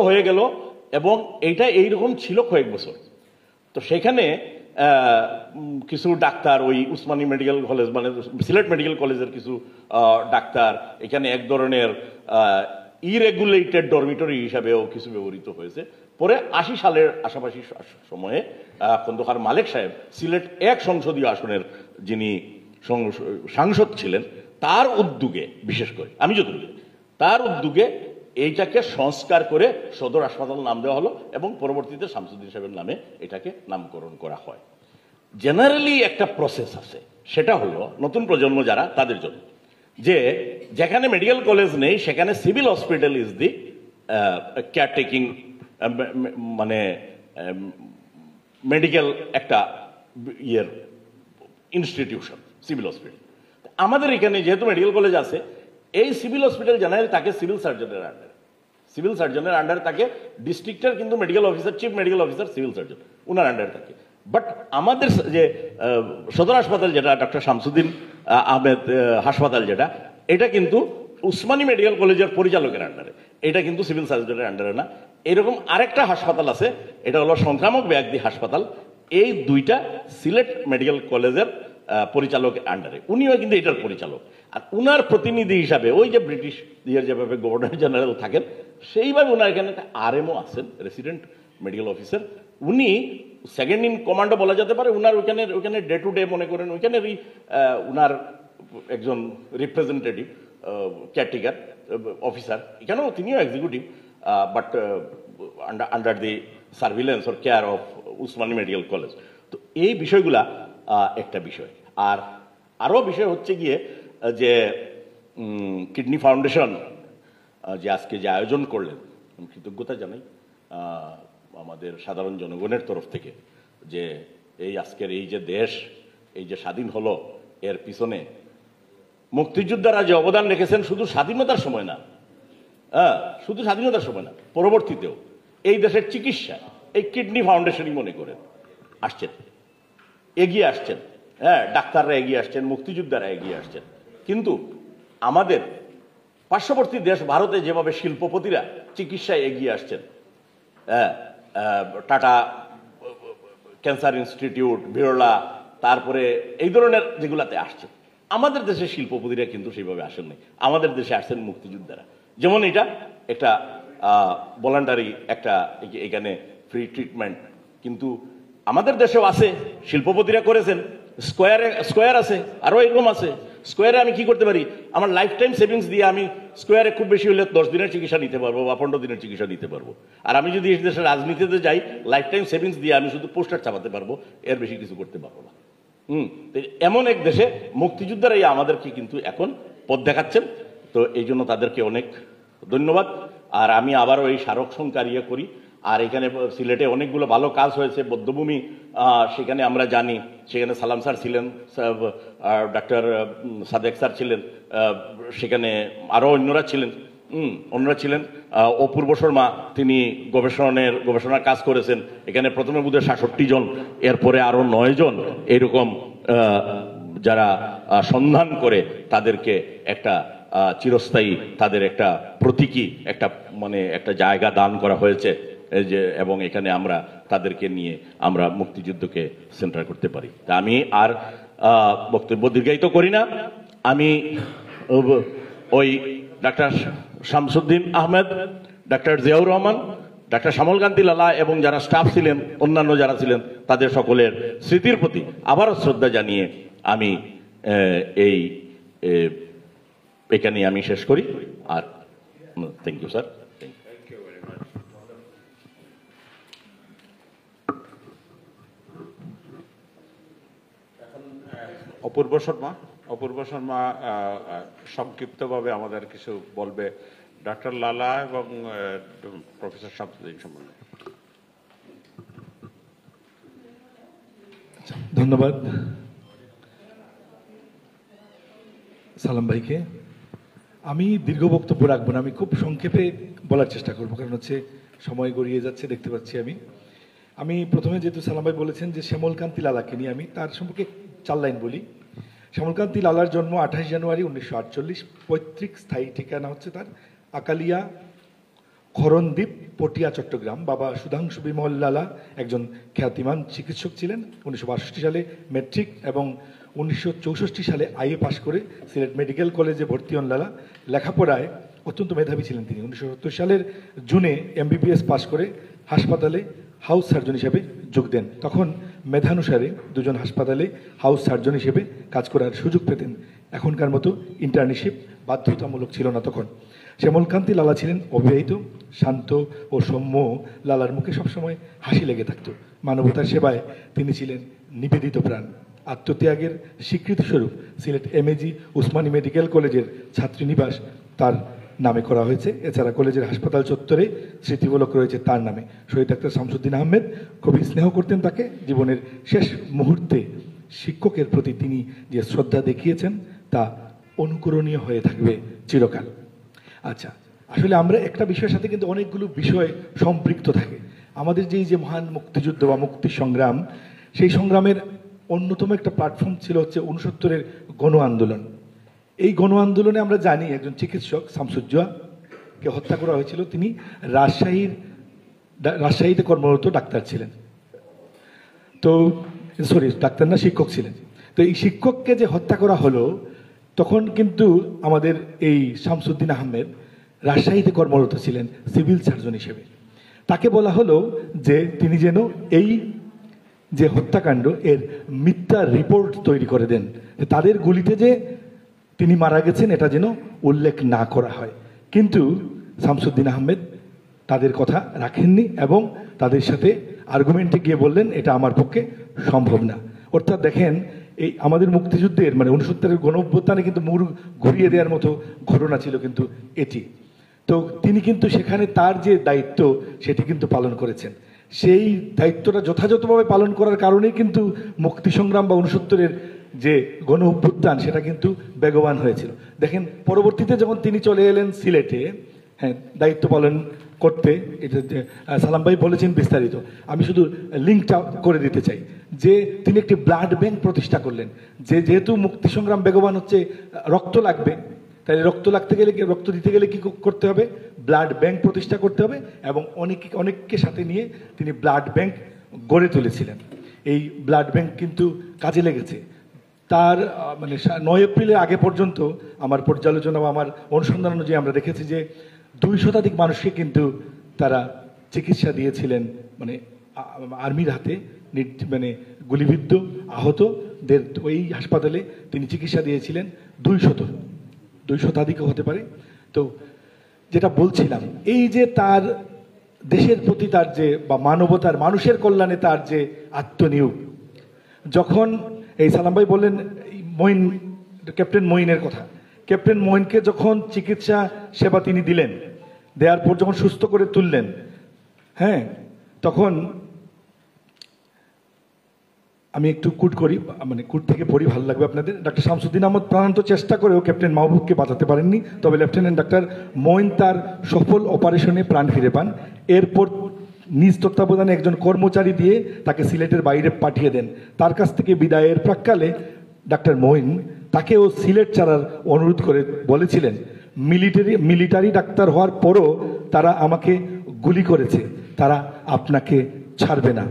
হয়ে গেল এবং এইটা এইরকম ছিল কয়েক বছর। তো সেখানে কিছু ডাক্তার ওই উসমানী মেডিকেল কলেজ মানে সিলেট মেডিকেল কলেজের কিছু ডাক্তার এখানে এক ধরনের ইরেগুলেটেড ডরমিটরি হিসাবেও কিছু ব্যবহৃত হয়েছে। পরে 80 সালের আশাপাশি সময়ে খন্দকার মালেক সাহেব সিলেট 1 সংসদীয় আসনের যিনি সাংসদ ছিলেন, তার উদ্যোগে, বিশেষ করে আমি যতটুকু, তার উদ্যোগে এইটাকে সংস্কার করে সদর হাসপাতাল নাম দেওয়া হলো এবং পরবর্তীতে শামসুদ্দিন সাহেবের নামে এটাকে নামকরণ করা হয়। জেনারেলি একটা প্রসেস আছে, সেটা হলো নতুন প্রজন্ম যারা তাদের জন্য, যে যেখানে মেডিকেল কলেজ নেই সেখানে সিভিল হসপিটাল ইজ দি কেয়ারটেকিং, মানে মেডিকেল একটা ইয়ের ইনস্টিটিউশন সিভিল হসপিটাল। আমাদের এখানে যেহেতু মেডিকেল কলেজ আছে, এই সিভিল হসপিটাল জেনারেল থাকে সিভিল সার্জনের আন্ডারে, সিভিল সার্জনের আন্ডারে থাকে, ডিস্ট্রিক্টের কিন্তু medical officer, chief medical officer civil surgeon, ওনার আন্ডারে থাকে। বাট আমাদের যে সদর হাসপাতাল যেটা ডক্টর শামসুদ্দিন আহমেদ হাসপাতাল যেটা, এটা কিন্তু উসমানী মেডিকেল কলেজের পরিচালকের আন্ডারে, এটা কিন্তু সিভিল সার্জনের আন্ডারে না। এরকম আরেকটা হাসপাতাল আছে, এটা হলো সংক্রামক ব্যাধি হাসপাতাল, এই দুইটা সিলেট মেডিকেল কলেজের পরিচালকের আন্ডারে, উনিও কিন্তু এটার পরিচালক। আর উনার প্রতিনিধি হিসাবে ওই যে ব্রিটিশ দিয়ে যেভাবে গভর্নর জেনারেল থাকেন, সেইভাবে ওনার এখানে একটা আরএমও আছেন, রেসিডেন্ট মেডিকেল অফিসার, উনি সেকেন্ড ইন কমান্ডও বলা যেতে পারে। উনার ওইখানে ডে টু ডে মনে করেন ওইখানেরই উনার একজন রিপ্রেজেন্টেটিভ কেয়ারটেকার অফিসার, এখানেও তিনিও executive, but under the surveillance or care of Usmani medical college. তো এই বিষয়গুলা একটা বিষয়। আর আরও বিষয় হচ্ছে গিয়ে যে কিডনি ফাউন্ডেশন যে আজকে যে আয়োজন করলেন, আমি কৃতজ্ঞতা জানাই আমাদের সাধারণ জনগণের তরফ থেকে, যে এই আজকের এই যে দেশ এই যে স্বাধীন হলো, এর পিছনে মুক্তিযোদ্ধারা যে অবদান রেখেছেন, শুধু স্বাধীনতার সময় না, শুধু স্বাধীনতার সময় না, পরবর্তীতেও এই দেশের চিকিৎসা এই কিডনি ফাউন্ডেশনই মনে করেন আসছেন, এগিয়ে আসছেন। হ্যাঁ, ডাক্তাররা এগিয়ে আসছেন, মুক্তিযোদ্ধারা এগিয়ে আসছেন। কিন্তু আমাদের পার্শ্ববর্তী দেশ ভারতে যেভাবে শিল্পপতিরা চিকিৎসায় এগিয়ে আসছেন, টাটা ক্যান্সার ইনস্টিটিউট, বিড়লা, তারপরে এই ধরনের যেগুলাতে আসছে, আমাদের দেশের শিল্পপতিরা কিন্তু সেইভাবে আসেননি। আমাদের দেশে আসছেন মুক্তিযোদ্ধারা। যেমন এটা একটা ভলান্টারি একটা এখানে ফ্রি ট্রিটমেন্ট, কিন্তু আমাদের দেশেও আছে, শিল্পপতিরা করেছেন, স্কোয়ার আছে, আরও এরকম আছে। স্কোয়ারে আমি কি করতে পারি, আমার লাইফ টাইম সেভিংস দিয়ে আমি স্কোয়ারে খুব বেশি হলে 10 দিনের চিকিৎসা নিতে পারবো বা 15 দিনের চিকিৎসা নিতে পারবো। আর আমি যদি এই দেশের রাজনীতিতে যাই, লাইফ টাইম সেভিংস দিয়ে আমি শুধু পোস্টার চাপাতে পারবো, এর বেশি কিছু করতে পারবো না। এমন এক দেশে মুক্তিযোদ্ধারাই আমাদেরকে কিন্তু এখন পথ দেখাচ্ছেন। তো এই জন্য তাদেরকে অনেক ধন্যবাদ। আর আমি আবারও এই স্মারক সংখ্যা ইয়ে করি। আর এখানে সিলেটে অনেকগুলো ভালো কাজ হয়েছে, বদ্ধভূমি, সেখানে আমরা জানি, সেখানে সালাম স্যার ছিলেন, ডাক্তার সাদেক স্যার ছিলেন, সেখানে আরও অন্যরা ছিলেন, অপূর্ব শর্মা, তিনি গবেষণার কাজ করেছেন। এখানে প্রথমে বোধহয় 66 জন, এরপরে আরও 9 জন, এরকম যারা সন্ধান করে তাদেরকে একটা চিরস্থায়ী, তাদের একটা প্রতীকী একটা মানে একটা জায়গা দান করা হয়েছে, যে এবং এখানে আমরা তাদেরকে নিয়ে আমরা মুক্তিযুদ্ধকে সেন্টার করতে পারি। তা আমি আর বক্তব্য দীর্ঘায়িত করি না। আমি ওই doctor Shamsuddin Ahmed, doctor Ziaur Rahman, doctor Shyamalkanti লালা এবং যারা স্টাফ ছিলেন, অন্যান্য যারা ছিলেন, তাদের সকলের স্মৃতির প্রতি আবারও শ্রদ্ধা জানিয়ে আমি এখানে আমি শেষ করি। আর থ্যাংক ইউ স্যার। অপূর্ব শর্মা সংক্ষিপ্তভাবে আমাদের কিছু বলবে ডক্টর লালা এবং প্রফেসর শামসুদ্দিন সম্বন্ধে। ধন্যবাদ সালাম ভাইকে। আমি দীর্ঘ বক্তব্য রাখবো না, আমি খুব সংক্ষেপে বলার চেষ্টা করবো, কারণ হচ্ছে সময় গড়িয়ে যাচ্ছে দেখতে পাচ্ছি। আমি প্রথমে যেহেতু সালাম ভাই বলেছেন যে শ্যামলকান্তি লালাকে নিয়ে, আমি তার সম্পর্কে 4 লাইন বলি। শ্যামলকান্তি লালার জন্ম 28 জানুয়ারি 1948, পৈতৃক স্থায়ী ঠিকানা হচ্ছে তার আকালিয়া, খরণদ্বীপ, পটিয়া, চট্টগ্রাম। বাবা সুধাংশু বিমল লালা একজন খ্যাতিমান চিকিৎসক ছিলেন। 1962 সালে মেট্রিক এবং 1964 সালে আইএ পাশ করে সিলেট মেডিকেল কলেজে ভর্তি হন লালা। লেখাপড়ায় অত্যন্ত মেধাবী ছিলেন তিনি। 1970 সালের জুনে MBBS পাশ করে হাসপাতালে হাউস সার্জন হিসেবে যোগ দেন। তখন মেধানুসারে দুজন হাসপাতালে হাউস সার্জন হিসেবে কাজ করার সুযোগ পেতেন। এখনকার মতো ইন্টার্নশিপ বাধ্যতামূলক ছিল না তখন। শ্যামলকান্তি লালা ছিলেন অবিবাহিত, শান্ত ও সৌম্য। লালার মুখে সবসময় হাসি লেগে থাকত। মানবতার সেবায় তিনি ছিলেন নিবেদিত প্রাণ। আত্মত্যাগের স্বীকৃতিস্বরূপ সিলেট এমএজি উসমানী মেডিকেল কলেজের ছাত্রীনিবাস তার নামে করা হয়েছে। এছাড়া কলেজের হাসপাতাল চত্বরে স্মৃতিফলক রয়েছে তার নামে। শহীদ ডাক্তার শামসুদ্দিন আহমেদ খুবই স্নেহ করতেন তাকে। জীবনের শেষ মুহূর্তে শিক্ষকের প্রতি তিনি যে শ্রদ্ধা দেখিয়েছেন তা অনুকরণীয় হয়ে থাকবে চিরকাল। আচ্ছা, আসলে আমরা একটা বিষয়ের সাথে কিন্তু অনেকগুলো বিষয় সম্পৃক্ত থাকে। আমাদের যে মহান মুক্তিযুদ্ধ বা মুক্তি সংগ্রাম, সেই সংগ্রামের অন্যতম একটা প্ল্যাটফর্ম ছিল হচ্ছে 69-এর গণ আন্দোলন। এই গণ আন্দোলনে আমরা জানি একজন চিকিৎসক শামসুজ্জোয়াকে হত্যা করা হয়েছিল। তিনি রাজশাহীতে কর্মরত ডাক্তার ছিলেন। তো ডাক্তার না, শিক্ষক ছিলেন। তো এই শিক্ষককে যে হত্যা করা হলো, তখন কিন্তু আমাদের এই শামসুদ্দিন আহমেদ রাজশাহীতে কর্মরত ছিলেন সিভিল সার্জন হিসেবে। তাকে বলা হলো যে তিনি যেন এই যে হত্যাকাণ্ড এর মিথ্যা রিপোর্ট তৈরি করে দেন, তাদের গুলিতে যে তিনি মারা গেছেন এটা যেন উল্লেখ না করা হয়। কিন্তু শামসুদ্দিন আহমেদ তাদের কথা রাখেননি এবং তাদের সাথে আর্গুমেন্টে গিয়ে বললেন এটা আমার পক্ষে সম্ভব না। অর্থাৎ দেখেন, এই আমাদের মুক্তিযুদ্ধের 69-এর গণঅভ্যুত্থানে কিন্তু মুড় ঘুরিয়ে দেওয়ার মতো ঘটনা ছিল কিন্তু এটি। তো তিনি কিন্তু সেখানে তার যে দায়িত্ব সেটি কিন্তু পালন করেছেন। সেই দায়িত্বটা যথাযথভাবে পালন করার কারণেই কিন্তু মুক্তি সংগ্রাম বা 69-এর যে গণ অভ্যুত্থান সেটা কিন্তু বেগবান হয়েছিল। দেখেন, পরবর্তীতে যখন তিনি চলে এলেন সিলেটে, হ্যাঁ, দায়িত্ব পালন করতে, এটা সালাম ভাই বলেছেন বিস্তারিত, আমি শুধু লিঙ্কটা করে দিতে চাই যে তিনি একটি ব্লাড ব্যাংক প্রতিষ্ঠা করলেন। যেহেতু মুক্তি সংগ্রাম বেগবান হচ্ছে, রক্ত লাগবে, তাই রক্ত দিতে গেলে কি করতে হবে? ব্লাড ব্যাংক প্রতিষ্ঠা করতে হবে। এবং অনেককে সাথে নিয়ে তিনি ব্লাড ব্যাংক গড়ে তুলেছিলেন। এই ব্লাড ব্যাংক কিন্তু কাজে লেগেছে। তার 9 এপ্রিলের আগে পর্যন্ত আমার পর্যালোচনা বা আমার অনুসন্ধান অনুযায়ী আমরা দেখেছি যে 2 শতাধিক মানুষকে কিন্তু তারা চিকিৎসা দিয়েছিলেন, আর্মির হাতে গুলিবিদ্ধ আহতদের ওই হাসপাতালে তিনি চিকিৎসা দিয়েছিলেন। 2 শতাধিক হতে পারে। তো যেটা বলছিলাম, এই যে তার দেশের প্রতি তার যে বা মানবতার মানুষের কল্যাণে তার যে আত্মনিয়োগ, যখন এই সালাম ভাই বললেন ক্যাপ্টেন মঈনের কথা, ক্যাপ্টেন মঈনকে যখন চিকিৎসা সেবা তিনি দিলেন, দেওয়ার পর যখন সুস্থ করে তুললেন, হ্যাঁ, তখন আমি একটু কুট থেকে পড়ি, ভালো লাগবে আপনাদের। ডাক্তার শামসুদ্দিন আহমদ প্রাণান্ত চেষ্টা করেও ক্যাপ্টেন মাহবুবকে বাঁচাতে পারেননি, তবে লেফটেন্যান্ট ডাক্তার মঈন তার সফল অপারেশনে প্রাণ ফিরে পান। এরপর নিজ তত্ত্বাবধানে একজন কর্মচারী দিয়ে তাকে সিলেটের বাইরে পাঠিয়ে দেন। তার কাছ থেকে বিদায়ের প্রাক্কালে ডাক্তার মঈন তাকেও সিলেট ছাড়ার অনুরোধ করে বলেছিলেন, মিলিটারি ডাক্তার হওয়ার পরও তারা আমাকে গুলি করেছে, তারা আপনাকে ছাড়বে না।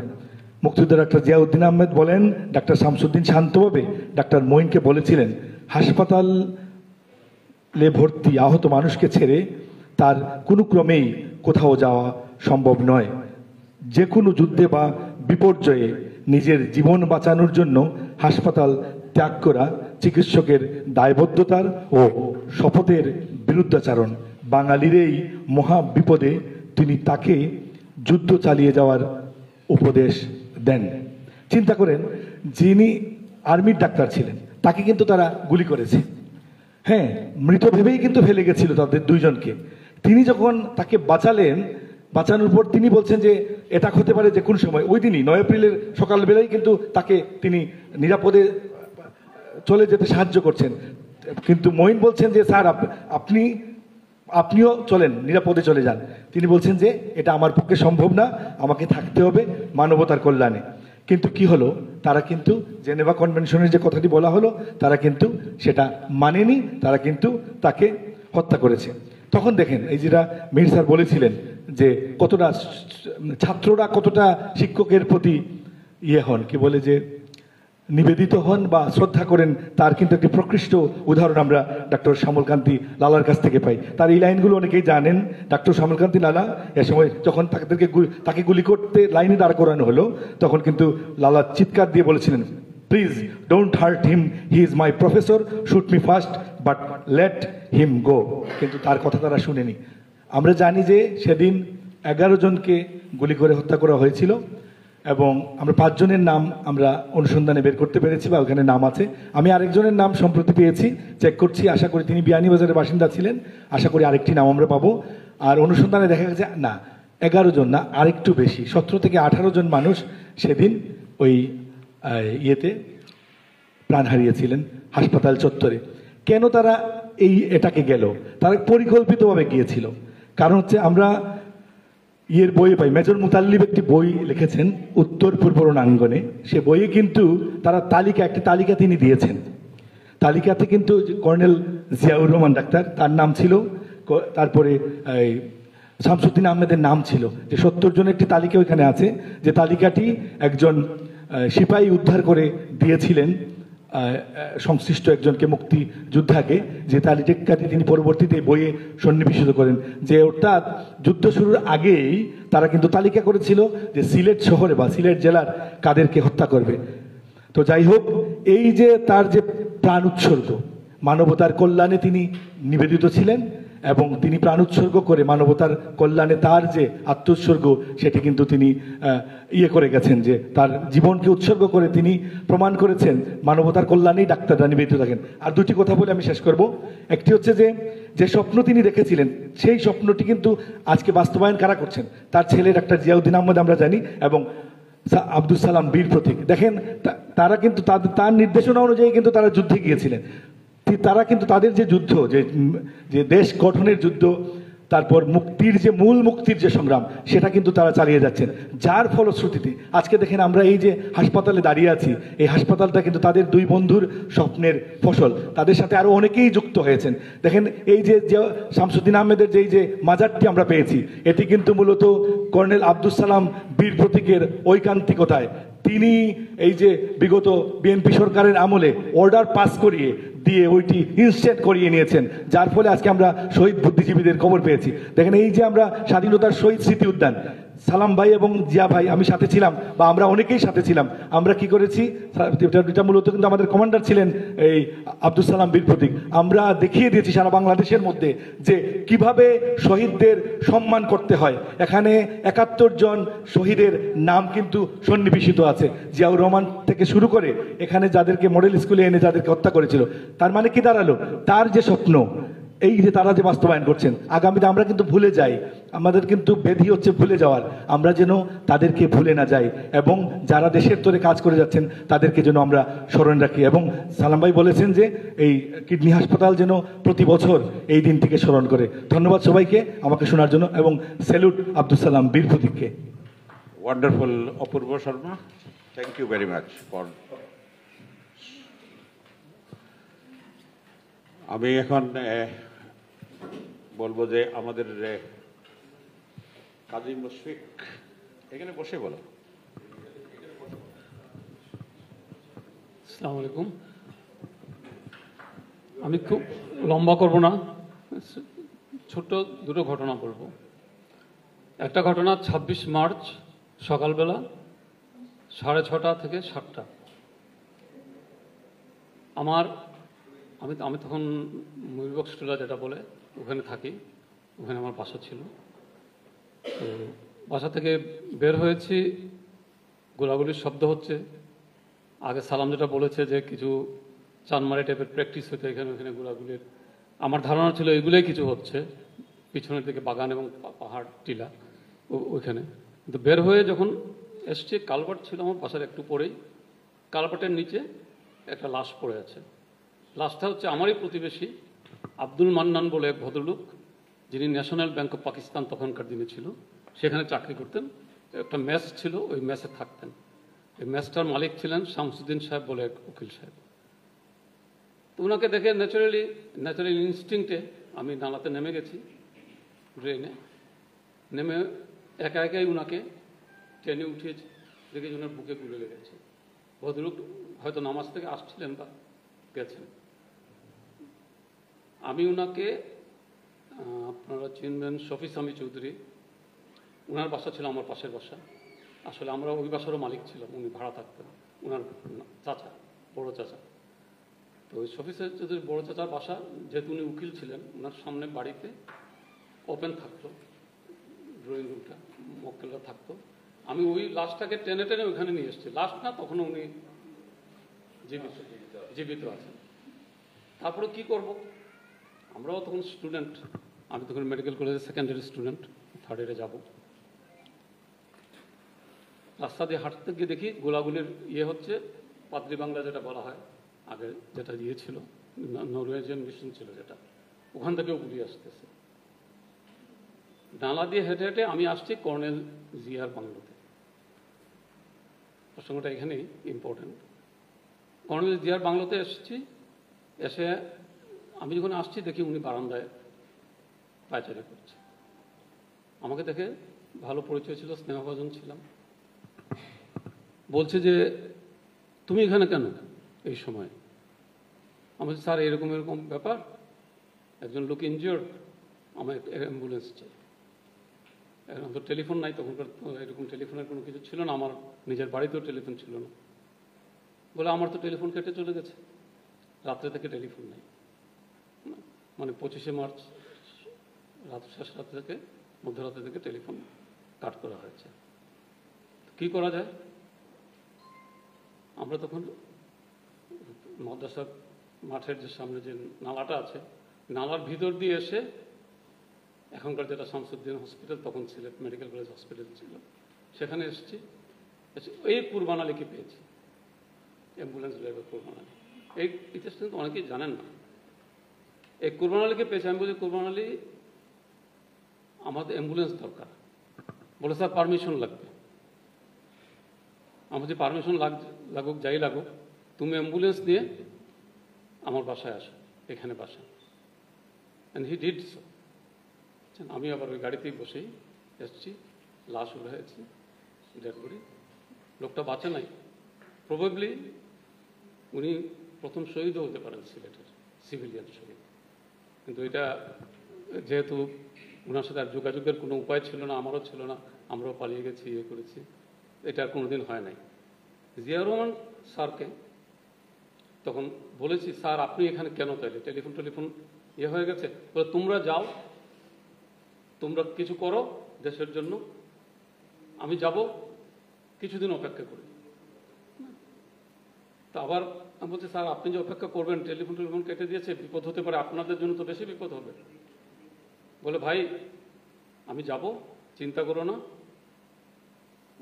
মুক্তিযোদ্ধা ডাক্তার জিয়াউদ্দিন আহমেদ বলেন, ডাক্তার শামসুদ্দিন শান্তভাবে ডাক্তার মঈনকে বলেছিলেন, হাসপাতালে ভর্তি আহত মানুষকে ছেড়ে তার কোনো ক্রমেই কোথাও যাওয়া সম্ভব নয়। যে কোনো যুদ্ধে বা বিপর্যয়ে নিজের জীবন বাঁচানোর জন্য হাসপাতাল ত্যাগ করা চিকিৎসকের দায়বদ্ধতার ও শপথের বিরুদ্ধাচারণ। বাঙালির এই মহা বিপদে তিনি তাকে যুদ্ধ চালিয়ে যাওয়ার উপদেশ দেন। চিন্তা করেন, যিনি আর্মির ডাক্তার ছিলেন তাকে কিন্তু তারা গুলি করেছে, হ্যাঁ, মৃত ভেবেই কিন্তু ফেলে গেছিল তাদের 2 জনকে। তিনি যখন তাকে বাঁচানোর পর তিনি বলছেন যে এটা হতে পারে যে কোন সময়। ওই দিনই 9 এপ্রিলের সকালবেলায় কিন্তু তাকে তিনি নিরাপদে চলে যেতে সাহায্য করছেন। কিন্তু মঈন বলছেন যে স্যার আপনিও চলেন, নিরাপদে চলে যান। তিনি বলছেন যে এটা আমার পক্ষে সম্ভব না, আমাকে থাকতে হবে মানবতার কল্যাণে। কিন্তু কি হলো, তারা কিন্তু জেনেভা কনভেনশনের যে কথাটি বলা হলো তারা কিন্তু সেটা মানেনি, তারা কিন্তু তাকে হত্যা করেছে। তখন দেখেন, এই যেটা মির স্যার বলেছিলেন যে কতটা ছাত্ররা কতটা শিক্ষকের প্রতি হন, কি বলে যে নিবেদিত হন বা শ্রদ্ধা করেন, তার কিন্তু একটি প্রকৃষ্ট উদাহরণ আমরা ডক্টর শ্যামলকান্তি লালার কাছ থেকে পাই। তার এই লাইনগুলো অনেকেই জানেন। ডক্টর শ্যামলকান্তি লালা এ সময় যখন তাকে গুলি করতে লাইনে দাঁড় করানো হলো, তখন কিন্তু লালা চিৎকার দিয়ে বলেছিলেন, please don't hurt him, he is my professor, shoot me first but let him go. কিন্তু তার কথা তারা শুনেনি। আমরা জানি যে সেদিন 11 জনকে গুলি করে হত্যা করা হয়েছিল এবং আমরা 5 জনের নাম আমরা অনুসন্ধানে বের করতে পেরেছি বা ওখানে নাম আছে। আমি আরেকজনের নাম সম্প্রতি পেয়েছি, চেক করছি, আশা করি তিনি বিয়ানীবাজারের বাসিন্দা ছিলেন, আশা করি আরেকটি নাম আমরা পাবো। আর অনুসন্ধানে দেখা গেছে না 11 জন না, আরেকটু বেশি, 17 থেকে 18 জন মানুষ সেদিন ওই ইয়েতে প্রাণ হারিয়েছিলেন হাসপাতাল চত্বরে। কেন তারা এটাকে গেল? তারা পরিকল্পিতভাবে গিয়েছিল। কারণ হচ্ছে আমরা ইয়ের বইয়ে পাই, মেজর মুতাল্লিব একটি বই লিখেছেন উত্তর পূর্ব রণাঙ্গনে। সে বইয়ে কিন্তু তারা একটি তালিকা তিনি দিয়েছেন। তালিকাতে কিন্তু কর্নেল জিয়াউর রহমান ডাক্তার তার নাম ছিল, তারপরে শামসুদ্দিন আহমেদের নাম ছিল। যে 70 জনের একটি তালিকা ওইখানে আছে, যে তালিকাটি একজন সিপাহী উদ্ধার করে দিয়েছিলেন সংশ্লিষ্ট একজনকে, মুক্তিযোদ্ধাকে, যে তালিকাটি তিনি পরবর্তীতে বইয়ে সন্নিবেশিত করেন। যে অর্থাৎ যুদ্ধ শুরুর আগেই তারা কিন্তু তালিকা করেছিল যে সিলেট শহরে বা সিলেট জেলার কাদেরকে হত্যা করবে। তো যাই হোক, এই যে তার যে প্রাণ উৎসর্গ, মানবতার কল্যাণে তিনি নিবেদিত ছিলেন এবং তিনি প্রাণ উৎসর্গ করে মানবতার কল্যাণে তার যে আত্মোৎসর্গ সেটি কিন্তু তিনি করে গেছেন, যে তার জীবনকে উৎসর্গ করে তিনি প্রমাণ করেছেন মানবতার কল্যাণেই ডাক্তাররা নিবেদিত থাকেন। আর দুটি কথা বলে আমি শেষ করব। একটি হচ্ছে যে স্বপ্ন তিনি দেখেছিলেন, সেই স্বপ্নটি কিন্তু আজকে বাস্তবায়ন কারা করছেন? তার ছেলে ডাক্তার জিয়াউদ্দিন আহমদ আমরা জানি, এবং আব্দুল সালাম বীর প্রতীক। দেখেন তারা কিন্তু তার নির্দেশনা অনুযায়ী কিন্তু তারা যুদ্ধে গিয়েছিলেন। তারা কিন্তু তাদের যে যুদ্ধ, যে দেশ গঠনের যুদ্ধ, তারপর মুক্তির যে সংগ্রাম, সেটা কিন্তু তারা চালিয়ে যাচ্ছেন। যার ফলশ্রুতিতে আজকে দেখেন আমরা এই যে হাসপাতালে দাঁড়িয়ে আছি, এই হাসপাতালটা কিন্তু তাদের 2 বন্ধুর স্বপ্নের ফসল। তাদের সাথে আরো অনেকেই যুক্ত হয়েছেন। দেখেন এই যে শামসুদ্দিন আহমেদের যে মাজারটি আমরা পেয়েছি, এটি কিন্তু মূলত কর্নেল আব্দুল সালাম বীর প্রতীকের ঐকান্তিকতায় তিনি এই যে বিগত বিএনপি সরকারের আমলে অর্ডার পাস করিয়ে দিয়ে ওইটি ইনস্ট্যান্ট করিয়ে নিয়েছেন, যার ফলে আজকে আমরা শহীদ বুদ্ধিজীবীদের খবর পেয়েছি। দেখেন এই যে আমরা স্বাধীনতার শহীদ স্মৃতি উদ্যান, সালাম ভাই এবং জিয়া ভাই, আমি সাথে ছিলাম বা আমরা অনেকেই সাথে ছিলাম। আমরা কি করেছি, এটা মূলত কিন্তু আমাদের কমান্ডার ছিলেন এই আব্দুল সালাম বীর প্রতীক। আমরা দেখিয়ে দিয়েছি সারা বাংলাদেশের মধ্যে যে কিভাবে শহীদদের সম্মান করতে হয়। এখানে 71 জন শহীদের নাম কিন্তু সন্নিবেশিত আছে, জিয়াউর রহমান থেকে শুরু করে এখানে যাদেরকে মডেল স্কুলে এনে যাদেরকে হত্যা করেছিল। তার মানে কি দাঁড়ালো? তার যে স্বপ্ন, এই যে তারা যে বাস্তবায়ন করছেন, আগামীতে আমরা কিন্তু ভুলে যাই, আমাদের কিন্তু ব্যাধি হচ্ছে ভুলে যাওয়ার। আমরা যেন তাদেরকে ভুলে না যাই এবং যারা দেশের তরে কাজ করে যাচ্ছেন তাদেরকে যেন আমরা স্মরণ রাখি। এবং সালাম ভাই বলেছেন যে এই কিডনি হাসপাতাল যেন প্রতি বছর এই দিনটিকে স্মরণ করে। ধন্যবাদ সবাইকে আমাকে শোনার জন্য এবং স্যালুট আব্দুল সালাম বীর প্রতীককে। Wonderful Apurba Sharma, thank you very much for. আমি এখন বলবো যে আমাদের কাজী মুশফিক এখানে বসে বলো। আসসালামু আলাইকুম। আমি খুব লম্বা করব না, ছোট্ট 2টো ঘটনা বলবো। একটা ঘটনা 26 মার্চ সকালবেলা 6:30 থেকে 7টা। আমি তখন ময়ূরবক্সটুলা যেটা বলে ওখানে থাকি, ওখানে আমার বাসা ছিল। তো বাসা থেকে বের হয়েছি, গোলাগুলির শব্দ হচ্ছে। আগে সালাম যেটা বলেছে যে কিছু চানমারি টাইপের প্র্যাকটিস হতো এখানে ওখানে গোলাগুলির, আমার ধারণা ছিল এগুলোই কিছু হচ্ছে, পিছনের দিকে বাগান এবং পাহাড় টিলা ওইখানে। কিন্তু বের হয়ে যখন এসছে, কালভার্ট ছিল আমার বাসার একটু পরেই, কালভার্টের নিচে একটা লাশ পড়ে আছে। লাশটা হচ্ছে আমারই প্রতিবেশী আব্দুল মান্নান বলে এক ভদ্রলোক, যিনি ন্যাশনাল ব্যাংক অফ পাকিস্তান তখনকার দিনে ছিল, সেখানে চাকরি করতেন। একটা মেস ছিল, ওই মেসে থাকতেন। এই মেসটার মালিক ছিলেন শামসুদ্দিন সাহেব বলে এক উকিল সাহেব। তো ওনাকে দেখে ন্যাচারালি ইনস্টিংক্টে আমি নালাতে নেমে গেছি, ড্রেনে নেমে একাই ওনাকে টেনে উঠিয়েছি, দেখে ওনার বুকে গুলে লেগেছে। ভদ্রলোক হয়তো নামাজ থেকে আসছিলেন বা গেছেন। আমি ওনাকে, আপনারা চিনবেন শফি সামি চৌধুরী, ওনার বাসা ছিল আমার পাশের বাসা। আসলে আমরা ওই বাসারও মালিক ছিলাম, উনি ভাড়া থাকতেন, ওনার চাচা, বড় চাচা। তো ওই শফি চৌধুরীর বড় চাচার বাসা, যেহেতু উনি উকিল ছিলেন, ওনার সামনে বাড়িতে ওপেন থাকতো ড্রয়িং রুমটা, মক্কেলরা থাকতো। আমি ওই লাশটাকে টেনে টেনে ওইখানে নিয়ে এসেছি। লাশ না, তখন উনি জীবিত আছেন। তারপরে কি করব, আমরাও তখন স্টুডেন্ট, আমি তখন মেডিকেল কলেজের সেকেন্ডারি স্টুডেন্ট, থার্ড ইয়ারে যাব। রাস্তা দিয়ে হাঁটতে গিয়ে দেখি গোলাগুলির হচ্ছে, পাদ্রি বাংলা যেটা বলা হয়, আগে যেটা ছিল নরওয়েজিয়ান মিশন ছিল যেটা, ওখান থেকেও গুলি আসতেছে। ডালা দিয়ে হেঁটে হেঁটে আমি আসছি কর্নেল জিয়ার বাংলোতে। প্রসঙ্গটা এখানেই ইম্পর্টেন্ট। কর্নেল জিয়ার বাংলোতে এসেছি, এসে আমি যখন আসছি দেখি উনি বারান্দায় পায়চারি করছে। আমাকে দেখে ভালো পরিচয় ছিল, স্নেহভাজন ছিলাম। বলছে যে তুমি এখানে কেন এই সময়? আমি বলছি স্যার এরকম এরকম ব্যাপার, একজন লোক ইনজিওর্ড, আমার অ্যাম্বুলেন্স চাই। এখন তো টেলিফোন নাই, তখনকার এরকম টেলিফোনের কোনো কিছু ছিল না, আমার নিজের বাড়িতেও টেলিফোন ছিল না। বলে আমার তো টেলিফোন কেটে চলে গেছে, রাত্রে থেকে টেলিফোন নেই। মানে 25শে মার্চ শেষ রাত থেকে মধ্যরাত্রে থেকে টেলিফোন কাট করা হয়েছে। কি করা যায়? আমরা তখন মাদ্রাসার মাঠের যে সামনে যে নালাটা আছে, নালার ভিতর দিয়ে এসে, এখনকার যেটা শামসুদ্দিন হসপিটাল, তখন সিলেট মেডিকেল কলেজ হসপিটাল ছিল, সেখানে এসেছি। এই কুরবান আলীকে পেয়েছি, অ্যাম্বুলেন্স ড্রাইভার কুরবান আলী। এই ইতিহাসটা কিন্তু অনেকেই জানেন না। এই কুরবান আলীকে পেয়েছি। আমি বলছি কুরবান আলী, আমাদের অ্যাম্বুলেন্স দরকার। বলে স্যার পারমিশন লাগবে। আমার যে পারমিশন লাগুক, যাই লাগুক, তুমি অ্যাম্বুলেন্স নিয়ে আমার বাসায় আসো, এখানে বাসা। And he did so. আমি আবার ওই গাড়িতেই বসেই এসছি, লাশ উঠেছি, ডেড বডি। লোকটা বাঁচে নাই। প্রবাবলি উনি প্রথম শহীদও হতে পারেন সিলেটের, সিভিলিয়ান শহীদ। কিন্তু এটা যেহেতু ওনার সাথে আর যোগাযোগের কোনো উপায় ছিল না, আমারও ছিল না, আমরাও পালিয়ে গেছি, করেছি, এটা কোনোদিন হয় নাই। জিয়া রহমান স্যারকে তখন বলেছি, স্যার আপনি এখানে কেন? তাইলে টেলিফোন হয়ে গেছে। বলে তোমরা যাও, তোমরা কিছু করো দেশের জন্য, আমি যাব, কিছুদিন অপেক্ষা করি। তা আবার আমি বলছি, স্যার আপনি যে অপেক্ষা করবেন, টেলিফোন কেটে দিয়েছে, বিপদ হতে পারে, আপনাদের জন্য তো বেশি বিপদ হবে। বলে ভাই আমি যাব, চিন্তা করো না।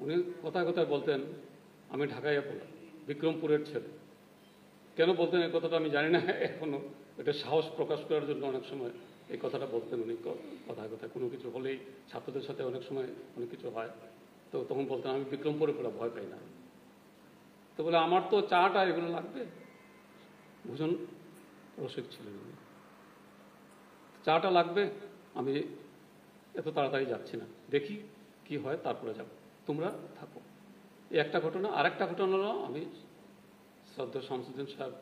উনি কথায় কথায় বলতেন আমি ঢাকায় পড়লাম, বিক্রমপুরের ছেলে। কেন বলতেন এই কথাটা আমি জানি না এখনো। এটা সাহস প্রকাশ করার জন্য অনেক সময় এই কথাটা বলতেন উনি। কথায় কথায় কোনো কিছু হলেই, ছাত্রদের সাথে অনেক সময় অনেক কিছু হয়, তো তখন বলতেন আমি বিক্রমপুরে পড়া, ভয় পাই না। তো বলে আমার তো চাটা এগুলো লাগবে। ভূষণ রসিক ছিলেন উনি। চাটা লাগবে, আমি এত তাড়াতাড়ি যাচ্ছি না, দেখি কি হয়, তারপরে যাব, তোমরা থাকো। এই একটা ঘটনা। আরেকটা ঘটনা হলো, আমি শ্রদ্ধা শামসুদ্দিন সাহেব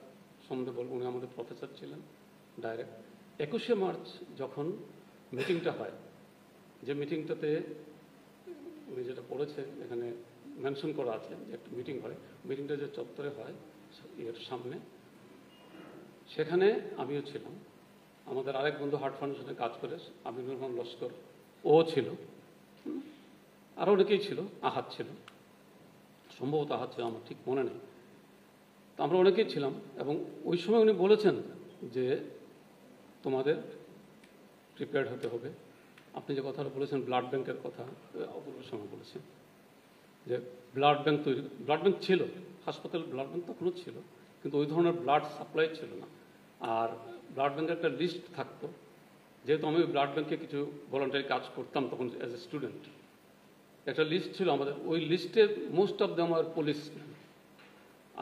সম্বন্ধে বলবো, উনি আমাদের প্রফেসর ছিলেন ডাইরেক্ট। 21শে মার্চ যখন মিটিংটা হয়, যে মিটিংটাতে উনি যেটা পড়েছে এখানে মেনশন করা আছে যে একটা মিটিং হয়, মিটিংটা যে চত্বরে হয় এর সামনে, সেখানে আমিও ছিলাম। আমাদের আরেক বন্ধু হার্ট ফাউন্ডেশনে কাজ করে আমিনুর রহমান লস্কর, ও ছিল, আরও অনেকেই ছিল, আহাত ছিল, সম্ভবত আহাত ছিল, আমার ঠিক মনে নেই। তো আমরা অনেকেই ছিলাম। এবং ওই সময় উনি বলেছেন যে তোমাদের প্রিপেয়ার্ড হতে হবে। আপনি যে কথাটা বলেছেন ব্লাড ব্যাংকের কথা, অপূর্ব সময় বলেছেন যে ব্লাড ব্যাংক তৈরি, ব্লাড ব্যাংক ছিল, হাসপাতালে ব্লাড ব্যাংক তখনও ছিল, কিন্তু ওই ধরনের ব্লাড সাপ্লাই ছিল না। আর ব্লাড ব্যাংকের একটা লিস্ট থাকতো, যেহেতু আমি ব্লাড ব্যাংকে কিছু ভলান্টারি কাজ করতাম তখন অ্যাজ এ স্টুডেন্ট, একটা লিস্ট ছিল আমাদের। ওই লিস্টে most of them are police,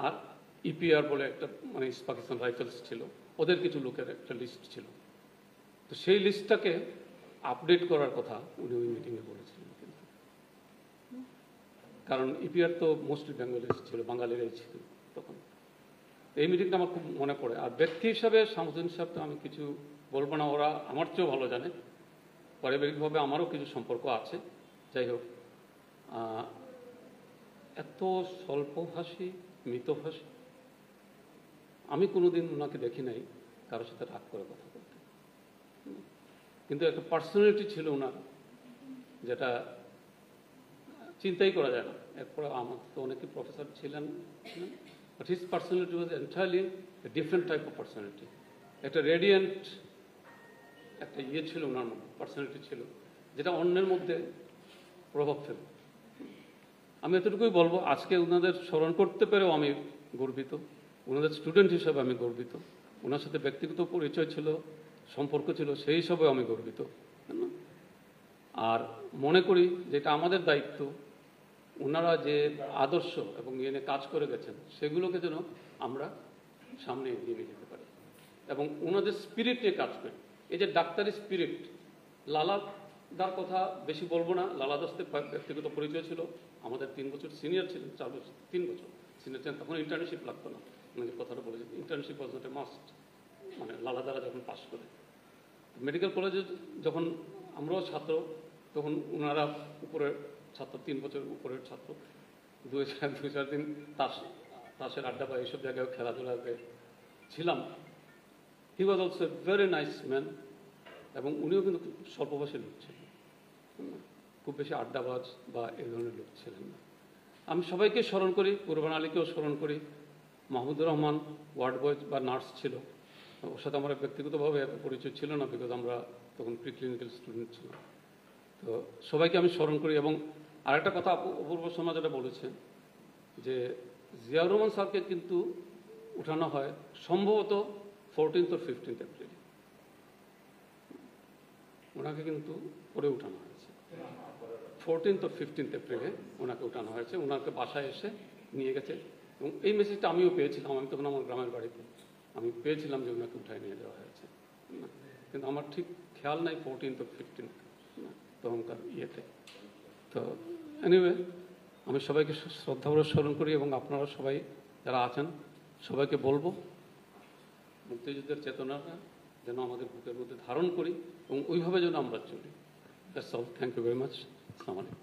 আর ইপিআর বলে একটা, মানে ইস্ট পাকিস্তান রাইফেলস ছিল, ওদের কিছু লোকের একটা লিস্ট ছিল। তো সেই লিস্টটাকে আপডেট করার কথা উনি ওই মিটিংয়ে বলেছিলেন। কিন্তু কারণ ইপিআর তো মোস্টলি বেঙ্গলিজ ছিল, বাঙালিরাই ছিল তখন। এই মিটিংটা আমার খুব মনে পড়ে। আর ব্যক্তি হিসাবে শামসুদ্দিন সাহেব তো আমি কিছু বলবো না, ওরা আমার চেয়েও ভালো জানে। পারিবারিকভাবে আমারও কিছু সম্পর্ক আছে। যাই হোক, এত স্বল্পভাষী, মিতভাষী আমি কোনোদিন ওনাকে দেখি নাই কারোর সাথে রাগ করে কথা বলতে। কিন্তু একটা পার্সোনালিটি ছিল ওনার, যেটা চিন্তাই করা যায় না। এরপরে আমার তো অনেকে প্রফেসর ছিলেন, but his personality was entirely different type of personality. একটা রেডিয়েন্ট একটা ছিল ওনার মধ্যে, পার্সোনালিটি ছিল, যেটা অন্যের মধ্যে প্রভাব ফেলে। আমি এতটুকুই বলবো, আজকে ওনাদের স্মরণ করতে পেরেও আমি গর্বিত, ওনাদের স্টুডেন্ট হিসেবে আমি গর্বিত, ওনার সাথে ব্যক্তিগত পরিচয় ছিল, সম্পর্ক ছিল, সেই হিসাবেও আমি গর্বিত। আর মনে করি যে এটা আমাদের দায়িত্ব, ওনারা যে আদর্শ এবং নিয়ে কাজ করে গেছেন সেগুলোকে যেন আমরা সামনে এগিয়ে নিয়ে যেতে পারি এবং ওনাদের স্পিরিট নিয়ে কাজ করি। এই যে ডাক্তারি স্পিরিট, লালাদার কথা বেশি বলবো না। লালা দাসের ব্যক্তিগত পরিচয় ছিল, আমাদের 3 বছর সিনিয়র ছিলেন, 4 বছর 3 বছর সিনিয়র ছিলেন। তখন ইন্টার্নশিপ লাগতো না, মানে যে কথাটা বলেছি, internship was not a must. মানে লালাদারা যখন পাস করে মেডিকেল কলেজে যখন আমরাও ছাত্র, তখন ওনারা উপরের ছাত্র, 3 বছর উপরের ছাত্র, 2-4 দিন তাসের আড্ডা বা এইসব জায়গায় খেলাধুলাতে ছিলাম। He was also very nice man এবং উনিও কিন্তু স্বল্পভাষী লোক ছিলেন, খুব বেশি আড্ডাবাজ বা এই ধরনের লোক ছিলেন না। আমি সবাইকে স্মরণ করি, কুরবান আলীকেও স্মরণ করি। মাহমুদুর রহমান ওয়ার্ড বয় বা নার্স ছিল, ওর সাথে আমার ব্যক্তিগতভাবে পরিচয় ছিল না, বিকজ আমরা তখন প্রি ক্লিনিক্যাল স্টুডেন্ট ছিলাম। তো সবাইকে আমি স্মরণ করি। এবং আরেকটা কথা অপূর্ব শর্মা যেটা বলেছেন, যে জিয়াউর রহমান স্যারকে কিন্তু উঠানো হয় সম্ভবত 14th or 15th এপ্রিল, ওনাকে কিন্তু পরে উঠানো হয়েছে। 14th or 15th এপ্রিলে ওনাকে উঠানো হয়েছে, ওনাকে বাসায় এসে নিয়ে গেছে। এবং এই মেসেজটা আমিও পেয়েছিলাম, আমি তখন আমার গ্রামের বাড়িতে, আমি পেয়েছিলাম যে ওনাকে উঠায় নিয়ে যাওয়া হয়েছে। কিন্তু আমার ঠিক খেয়াল নাই 14th or 15th তখনকার ইয়েতে। তো এনিওয়ে, আমি সবাইকে শ্রদ্ধাভরে স্মরণ করি এবং আপনারা সবাই যারা আছেন সবাইকে বলবো মুক্তিযুদ্ধের চেতনাটা যেন আমাদের বুকের মধ্যে ধারণ করি এবং ওইভাবে যেন আমরা চলি। That's all. Thank you very much. আসসালামু আলাইকুম।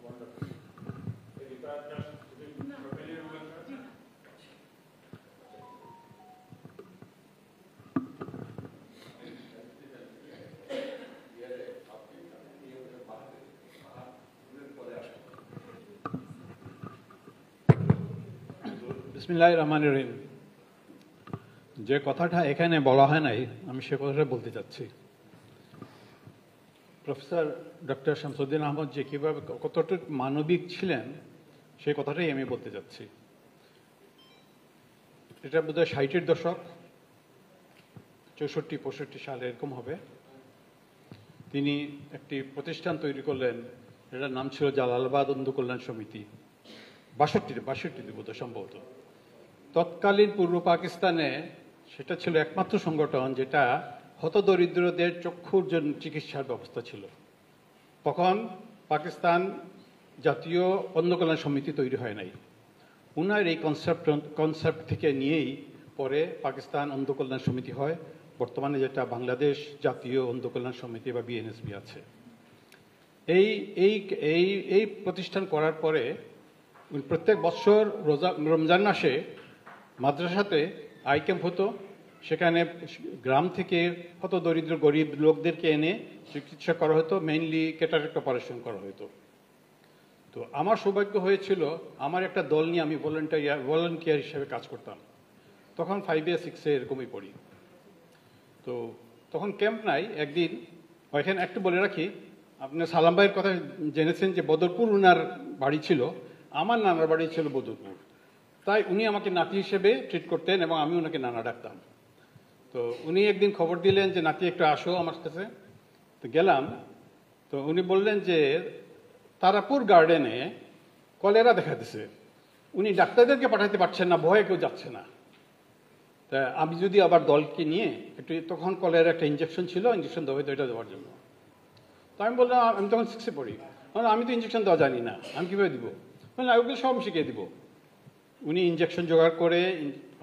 বিসমিল্লাহির রহমানির রহিম। যে কথাটা এখানে বলা হয় নাই, আমি সে কথাটা বলতে চাচ্ছি। প্রফেসর ডক্টর শামসুদ্দিন আহমদ যে কীভাবে কতটুকু মানবিক ছিলেন সেই কথাটাই আমি বলতে চাচ্ছি। এটা বোধহয় 60-এর দশক, 64-65 সালে এরকম হবে। তিনি একটি প্রতিষ্ঠান তৈরি করলেন, এটার নাম ছিল জালালাবাদ অন্ধ কল্যাণ সমিতি। 62 বোধহয় সম্ভবত। তৎকালীন পূর্ব পাকিস্তানে সেটা ছিল একমাত্র সংগঠন যেটা হতদরিদ্রদের চক্ষুর জন্য চিকিৎসার ব্যবস্থা ছিল। তখন পাকিস্তান জাতীয় অন্ধ কল্যাণ সমিতি তৈরি হয় নাই। উনার এই কনসেপ্ট থেকে নিয়েই পরে পাকিস্তান অন্ধ কল্যাণ সমিতি হয়, বর্তমানে যেটা বাংলাদেশ জাতীয় অন্ধ কল্যাণ সমিতি বা বিএনএসবি আছে। এই প্রতিষ্ঠান করার পরে প্রত্যেক বছর রমজান মাসে মাদ্রাসাতে আই ক্যাম্প হতো। সেখানে গ্রাম থেকে কত দরিদ্র গরিব লোকদেরকে এনে চিকিৎসা করা হতো, মেইনলি ক্যাটারাক্ট অপারেশন করা হতো। তো আমার সৌভাগ্য হয়েছিল, আমার একটা দল নিয়ে আমি ভলান্টিয়ার হিসেবে কাজ করতাম। তখন 5 or 6 এরকমই পড়ি। তো তখন ক্যাম্প নাই। একদিন ওইখানে একটু বলে রাখি, আপনার সালাম ভাইয়ের কথা জেনেছেন যে বদরপুর উনার বাড়ি ছিল, আমার নানার বাড়ি ছিল বদরপুর। তাই উনি আমাকে নাতি হিসেবে ট্রিট করতেন এবং আমি ওনাকে নানা ডাকতাম। তো উনি একদিন খবর দিলেন যে নাতি একটু আসো আমার কাছে। তো গেলাম। তো উনি বললেন যে তারাপুর গার্ডেনে কলেরা দেখা দিছে, উনি ডাক্তারদেরকে পাঠাতে পারছেন না, ভয়ে কেউ যাচ্ছে না। তা আমি যদি আবার দলকে নিয়ে একটু, তখন কলেরা একটা ইঞ্জেকশন ছিল, ইঞ্জেকশন দেওয়া হতো এটা দেওয়ার জন্য। তো আমি বললাম, আমি তখন 6-এ পড়ি, আমি তো ইঞ্জেকশন দেওয়া জানি না, আমি কীভাবে দিব? বললাম ওগুলো সব শিখিয়ে দিব। উনি ইঞ্জেকশন জোগাড় করে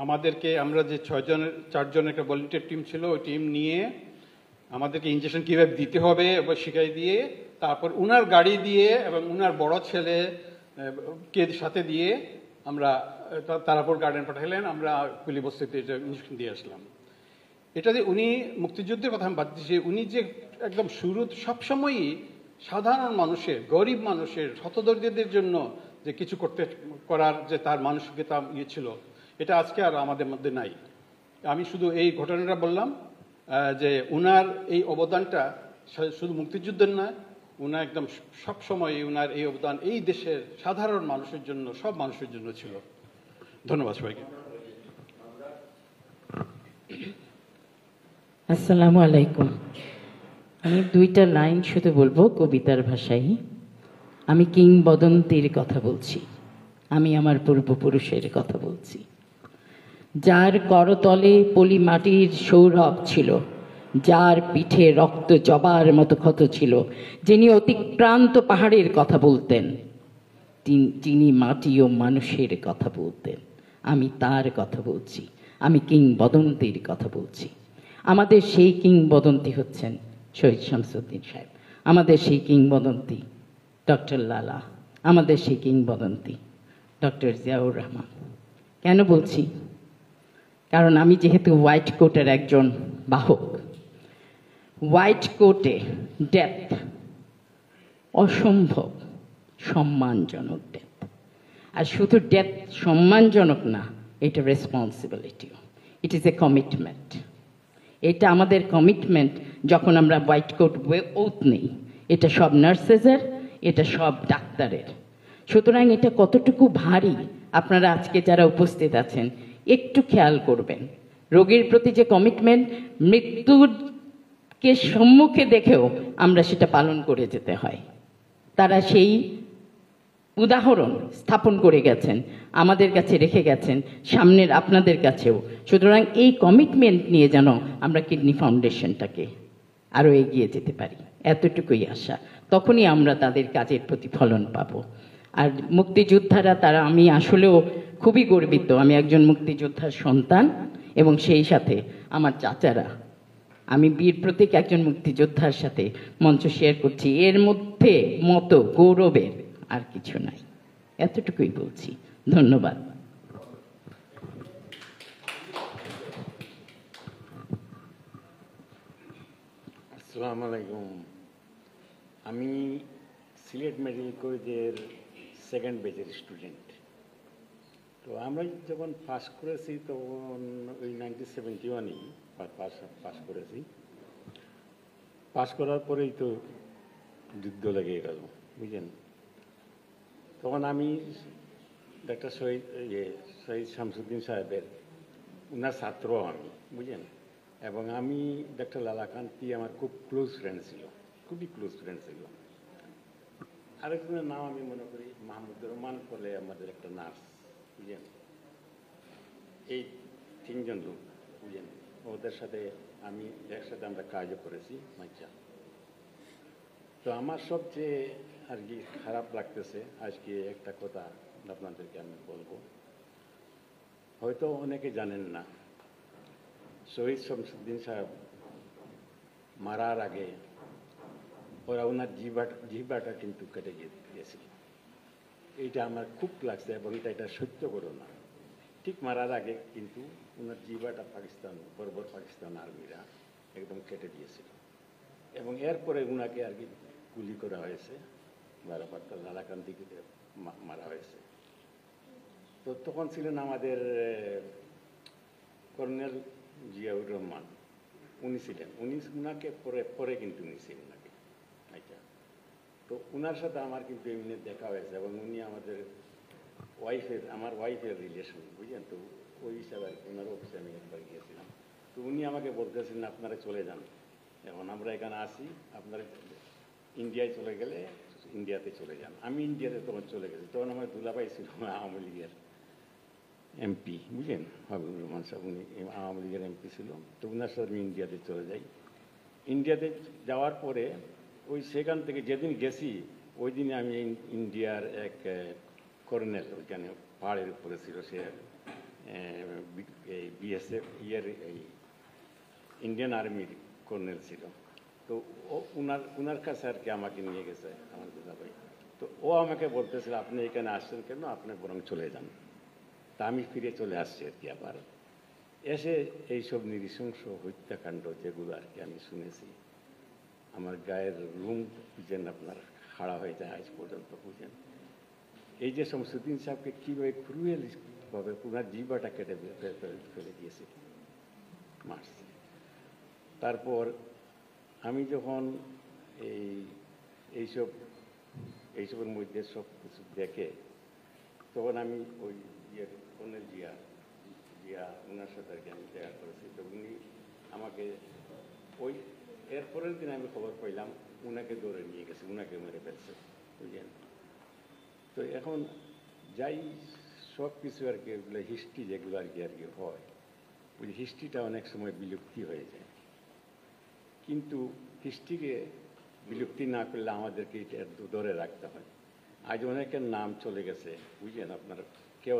আমাদেরকে, আমরা যে 4 জনের একটা ভলেন্টিয়ার টিম ছিল, ওই টিম নিয়ে আমাদেরকে ইনজেকশন কীভাবে দিতে হবে এবার শিখাই দিয়ে, তারপর উনার গাড়ি দিয়ে এবং উনার বড় ছেলে কে সাথে দিয়ে আমরা তারাপুর গার্ডেন পাঠাইলেন, আমরা কুলি বস্তিতে ইনজেকশন দিয়ে আসলাম। এটা যে উনি মুক্তিযুদ্ধের কথা আমি বাদ দিচ্ছি, উনি যে একদম শুরু সবসময়ই সাধারণ মানুষের, গরিব মানুষের, হতদরিদ্রদের জন্য যে কিছু করার যে তার মানসিকতা ছিল, এটা আজকে আর আমাদের মধ্যে নাই। আমি শুধু এই ঘটনাটা বললাম যে উনার এই অবদানটা শুধু মুক্তিযুদ্ধের নয়, উনার একদম সবসময় উনার এই অবদান এই দেশের সাধারণ মানুষের জন্য, সব মানুষের জন্য ছিল। ধন্যবাদ সবাইকে। আসসালামু আলাইকুম। আমি 2টা লাইন শুধু বলবো কবিতার ভাষায়। আমি কিংবদন্তির কথা বলছি, আমি আমার পূর্বপুরুষের কথা বলছি। যার করতলে পলি মাটির সৌরভ ছিল, যার পিঠে রক্ত জবার মতো ক্ষত ছিল, যিনি অতিক্রান্ত পাহাড়ের কথা বলতেন, যিনি মাটি ও মানুষের কথা বলতেন, আমি তার কথা বলছি। আমি কিংবদন্তির কথা বলছি। আমাদের সেই কিংবদন্তি হচ্ছেন শহীদ শামসুদ্দিন সাহেব, আমাদের সেই কিংবদন্তি ডক্টর লালা, আমাদের সেই কিংবদন্তি ডক্টর জিয়াউর রহমান। কেন বলছি? কারণ আমি যেহেতু হোয়াইট কোটের একজন বাহক, হোয়াইট কোটে ডেথ অসম্ভব সম্মানজনক ডেথ। আর শুধু ডেথ সম্মানজনক না, এটা রেসপন্সিবিলিটিও, ইট ইজ এ কমিটমেন্ট। এটা আমাদের কমিটমেন্ট যখন আমরা হোয়াইট কোট ওথ নেই। এটা সব নার্সেসের, এটা সব ডাক্তারের। সুতরাং এটা কতটুকু ভারী আপনারা আজকে যারা উপস্থিত আছেন একটু খেয়াল করবেন। রোগীর প্রতি যে কমিটমেন্ট, মৃত্যুকে সম্মুখে দেখেও আমরা সেটা পালন করে যেতে হয়। তারা সেই উদাহরণ স্থাপন করে গেছেন, আমাদের কাছে রেখে গেছেন, সামনের আপনাদের কাছেও। সুতরাং এই কমিটমেন্ট নিয়ে যেন আমরা কিডনি ফাউন্ডেশনটাকে আরও এগিয়ে যেতে পারি, এতটুকুই আশা। তখনই আমরা তাদের কাজের প্রতিফলন পাব। আর মুক্তিযোদ্ধারা তারা, আমি আসলেও খুবই গর্বিত, আমি একজন মুক্তিযোদ্ধার সন্তান এবং সেই সাথে আমার চাচারা। আমি বীর প্রতীক একজন মুক্তিযোদ্ধার সাথে মঞ্চ শেয়ার করছি, এর মধ্যে মতো গৌরবের আর কিছু নাই। এতটুকুই বলছি, ধন্যবাদ। আসসালামু আলাইকুম। আমি সিলেট মেডিকেল কলেজের 2nd ব্যাচের স্টুডেন্ট। তো আমরা যখন পাস করেছি তখন ওই 1971-ই পাস করেছি। পাস করার পরেই তো যুদ্ধ লেগে গেল, বুঝলেন। তখন আমি ডাক্তার শহীদ শামসুদ্দিন সাহেবের ওনার ছাত্র আমি, বুঝলেন। এবং আমি ডাক্তার লালাকান্তি আমার খুব ক্লোজ ফ্রেন্ড ছিল, খুবই ক্লোজ ফ্রেন্ড ছিল। আরেকজনের নাম আমি মনে করি মাহমুদুর রহমান বলে, আমাদের একটা নার্স, বুঝলেন। এই 3জন লোক, বুঝলেন, ওদের সাথে আমি একসাথে আমরা কাজও করেছি মাইচা। তো আমার সবচেয়ে আর কি খারাপ লাগতেছে আজকে একটা কথা আপনাদেরকে আমি বলবো, হয়তো অনেকে জানেন না। শহীদ শামসুদ্দিন সাহেব মারার আগে ওরা ওনার জিহ্বাটা কিন্তু কেটে গিয়েছিল। এইটা আমার খুব লাগছে এবং এটা সত্য করো না। ঠিক মারার আগে কিন্তু ওনার জিহ্বাটা বর্বর পাকিস্তান আর্মিরা একদম কেটে দিয়েছিল এবং এরপরে ওনাকে আর কি গুলি করা হয়েছে, বারাপাট্টা লালাকান্দিকে মারা হয়েছে। তো তখন ছিলেন আমাদের কর্নেল জিয়াউর রহমান, উনি ছিলেন। উনাকে পরে কিন্তু উনি ছিলেন ওনাকে। আচ্ছা, তো ওনার সাথে আমার কিন্তু এমনি দেখা হয়েছে এবং উনি আমার ওয়াইফের রিলেশন, বুঝলেন। তো ওই হিসাবে ওনার অফিসে আমি একবার গিয়েছিলাম। তো উনি আমাকে বলতেছেন আপনারা চলে যান, এখন আমরা এখানে আসি, আপনারা ইন্ডিয়ায় চলে গেলে ইন্ডিয়াতে চলে যান। আমি ইন্ডিয়াতে তখন চলে গেছি। তখন আমার দুলাভাই ছিল আওয়ামী লীগের এমপি, বুঝলেন, হাবিবুর রহমান সাহেব, উনি আওয়ামী লীগের এমপি ছিল। তো ওনার সাথে আমি ইন্ডিয়াতে চলে যাই। ইন্ডিয়াতে যাওয়ার পরে ওই সেখান থেকে যেদিন গেছি ওই দিনে আমি ইন্ডিয়ার এক কর্নেল ওইখানে পাহাড়ের উপরে ছিল, সে এই বিএসএফ এই ইন্ডিয়ান আর্মির কর্নেল ছিল। তো উনার কাছে আর কি আমাকে নিয়ে গেছে আমার দাদা ভাই। তো ও আমাকে বলতেছিল আপনি এখানে আসছেন কেন, আপনি বরং চলে যান। তা আমি ফিরে চলে আসছি আর কি। আবার এসে এইসব নৃশংস হত্যাকাণ্ড যেগুলো আর কি আমি শুনেছি, আমার গায়ের রুম বুঝেন, আপনার খাড়া হয়ে যায় আজ পর্যন্ত বুঝেন। এই যে শামসুদ্দিন সাহেবকে কীভাবে ক্রুয়েলভাবে পুনার জিহ্বাটা কেটে ফেলে দিয়েছে, মারছে। তারপর আমি যখন এইসবের মধ্যে সব কিছু দেখে, তখন আমি ওই কর্নেল জিয়া ওনার সাথে আর কি আমি দেখা করেছি। তো উনি আমাকে এরপরের দিন আমি খবর পাইলাম উনাকে ধরে নিয়ে গেছে, উনাকে মেরে ফেলছে বুঝলেন। তো এখন যাই সব কিছু আর কি ওগুলো হিস্ট্রি যেগুলো আর কি হয়, ওই হিস্ট্রিটা অনেক সময় বিলুপ্তি হয়ে যায়। কিন্তু হিস্ট্রিকে বিলুপ্তি না করলে আমাদেরকে এটা ধরে রাখতে হয়। আজ অনেকের নাম চলে গেছে বুঝলেন, আপনার কেউ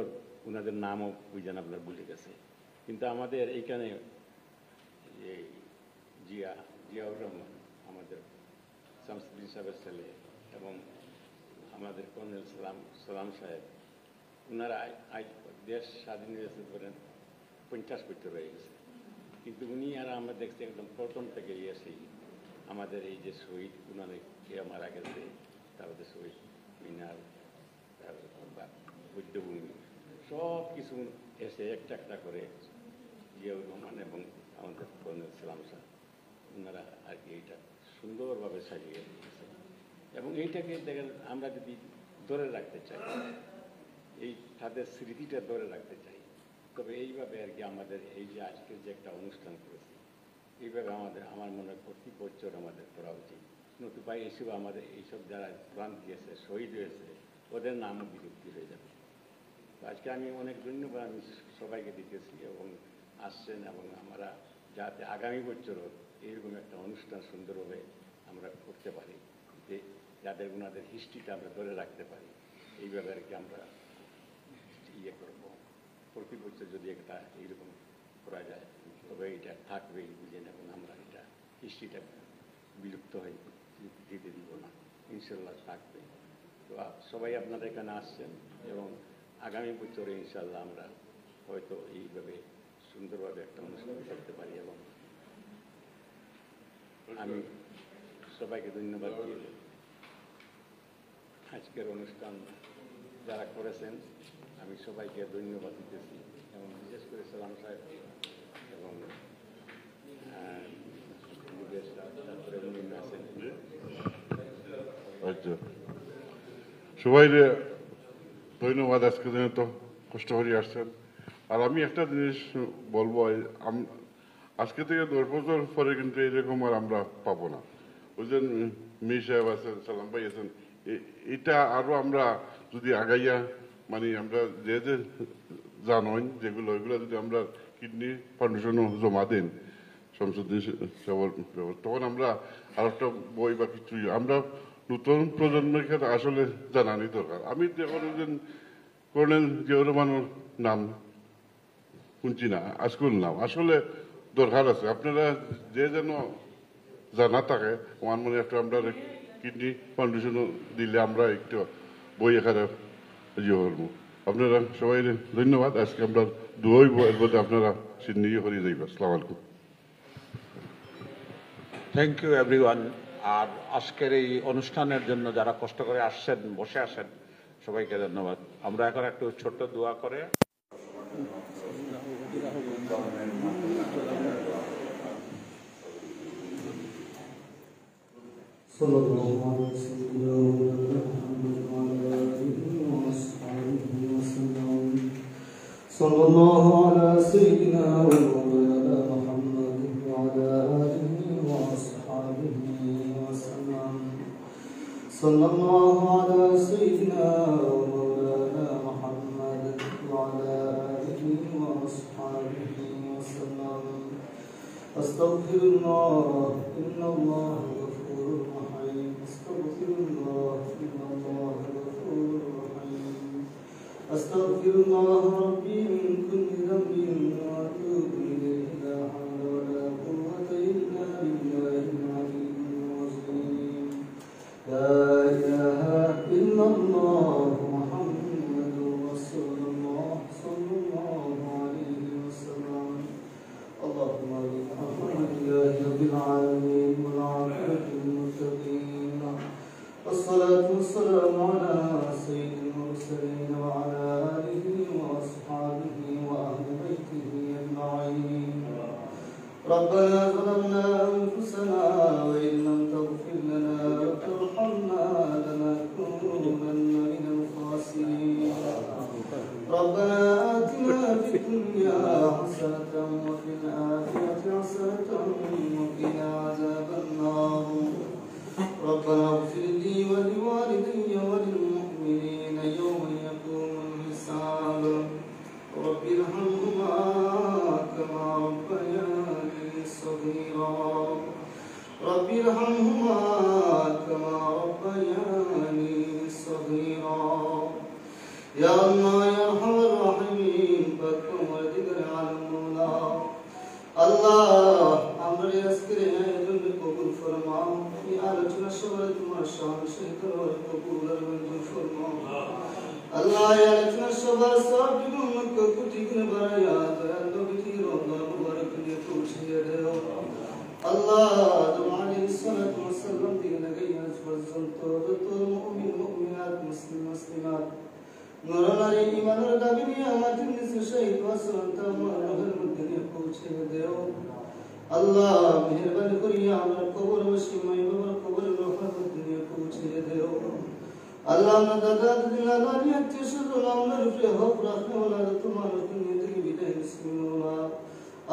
ওনাদের নামও বুঝলেন আপনার ভুলে গেছে। কিন্তু আমাদের এইখানে এই জিয়াউর রহমান, আমাদের শামসুদ্দিন সাহেবের ছেলে, এবং আমাদের কর্নেল সালাম সাহেব, ওনারা আজ দেশ স্বাধীন হয়েছে ধরেন 50 বছর হয়ে গেছে। কিন্তু উনি আর আমরা দেখছি একদম প্রথম থেকে এসেই আমাদের এই যে শহীদ উনাকে মারা গেছে, তারপরে শহীদ মিনার, বৌদ্ধভূমি, সব কিছু এসে একটা একটা করে জিয়াউর রহমান এবং আমাদের কর্নেল সালাম সাহেব ওনারা আর কি এইটা সুন্দরভাবে সাজিয়ে দিয়েছে। এবং এইটাকে দেখেন আমরা যদি ধরে রাখতে চাই, এই তাদের স্মৃতিটা ধরে রাখতে চাই, তবে এইভাবে আর কি আমাদের এই যে আজকের যে একটা অনুষ্ঠান করেছি, এইভাবে আমার মনে হয় প্রতি বছর আমাদের করা উচিত। নতুবা এইসব আমাদের এইসব যারা প্রাণ দিয়েছে, শহীদ হয়েছে, ওদের নামও বিলুপ্তি হয়ে যাবে। তো আজকে আমি অনেক ধন্যবাদ আমি সবাইকে দিতেছি এবং আসছেন, এবং আমরা যাতে আগামী বছরও এইরকম একটা অনুষ্ঠান সুন্দরভাবে আমরা করতে পারি, যে যাদের ওনাদের হিস্ট্রিটা আমরা ধরে রাখতে পারি, এইভাবে আর কি আমরা করব। প্রতি বছর যদি একটা এইরকম করা যায়, তবে এটা থাকবেই বুঝেন, এবং আমরা এটা হিস্ট্রিটা বিলুপ্ত হয়ে দিতে দিব না, ইনশাল্লাহ থাকবে। তো সবাই আপনারা এখানে আসছেন, এবং আগামী বছরে ইনশাল্লাহ আমরা হয়তো এইভাবে সুন্দরভাবে একটা অনুষ্ঠান করতে পারি। এবং আমি সবাইকে ধন্যবাদ দিয়ে আজকের অনুষ্ঠান যারা করেছেন, আমি সবাইকে ধন্যবাদ দিতেছি, এবং বিশেষ করে সালাম সাহেবকে এবং সবাই ধন্যবাদ। আজকে দিনে তো কষ্ট করে আসছেন। আর আমি একটা জিনিস বলবো, আজকে থেকে 10 বছর পরে কিন্তু এরকম আর আমরা পাবো না। ওই যে মীর সাহেব আছেন, সালাম ভাই আছেন, এটা আরো আমরা যদি আগাইয়া মানে আমরা যে জানেন যেগুলো, ওইগুলো যদি আমরা কিডনি ফাউন্ডেশন জমা দেন শামসুদ্দিন সাহেবের, তখন আমরা আর একটা বই বা কিছু আমরা নতুন প্রজন্মের ক্ষেত্রে আসলে জানানি দরকার। আমি দেখুন কর্নেল জিয়াউর রহমানের নাম শুনছি না, আজকুল নাম আসলে দরকার আছে। আপনারা যে যেন জানা থাকে, আমার মনে একটা আমরা কিডনি ফাউন্ডেশন দিলে আমরা একটু বই এখানে ইয়ে করবো। আপনারা সবাই ধন্যবাদ। আজকে আমরা দুই বইয়ের মধ্যে আপনারা সিন্দিগি করে যাইব। আসসালামু আলাইকুম। Thank you everyone. আর আজকের এই অনুষ্ঠানের জন্য যারা কষ্ট করে আসছেন, বসে আসেন, সবাইকে ধন্যবাদ। আমরা এখন একটু ছোট্ট দোয়া করে صلى الله على سيدنا ومولانا محمد وعلى آله وأصحابه وسلم. صلى الله على سيدنا ومولانا محمد وعلى آله وأصحابه وسلم. أستغفر الله إن الله غفور رحيم. أستغفر الله إن الله غفور رحيم. أستغفر الله ربي من كل والسلام على سيد المرسلين وعلى آله وأصحابه وأهل بيته أجمعين. ربنا ظلمنا أنفسنا وإن لم تغفر لنا وترحمنا لنكونن من الخاسرين. ربنا آتنا في الدنيا حسنة وفي الآخرة حسنة وقنا عذاب النار. ربنا اغفر لي ولوالدي وللمؤمنين يوم يقوم الحساب. رب ارحمهما كما ربياني صغيرا. رب ارحمهما كما ربياني صغيرا. يا الله يا ارحم الراحمين بكم وذكر على المولى আল্লাহ আমরা আজকের আয়োজন কবুল ফরমাও। এই আলোচনা সবাই তোমার সামনে কবুল আর মঞ্জুর ফরমাও। আল্লাহ এই আলোচনা সবার সব জীবন কোটি গুণ বাড়ায়া দয়াল নবীজি রমজান মুবারক নিয়ে পৌঁছিয়ে দাও। আল্লাহ আদম আলাইহিস সালাতু ওয়াস সালাম থেকে লাগাই আজ পর্যন্ত যত মুমিন মুমিনাত মুসলিম মুসলিমাত নরনারী ঈমানের দাবি নিয়ে আমাদের নিচে শহীদ ওয়াসলাম তামার রহের মধ্যে নিয়ে পৌঁছে দেও। আল্লাহ মেহেরবানি করিয়া আমরা কবর বসি মাই বাবার কবর রহের মধ্যে নিয়ে পৌঁছে দেও। আল্লাহ আমরা দাদা দিলা দানি আত্মীয় স্বজন আমরা রূপে হক রাখলে ওলা তোমার দুনিয়া থেকে বিদায় বিসমিল্লাহ।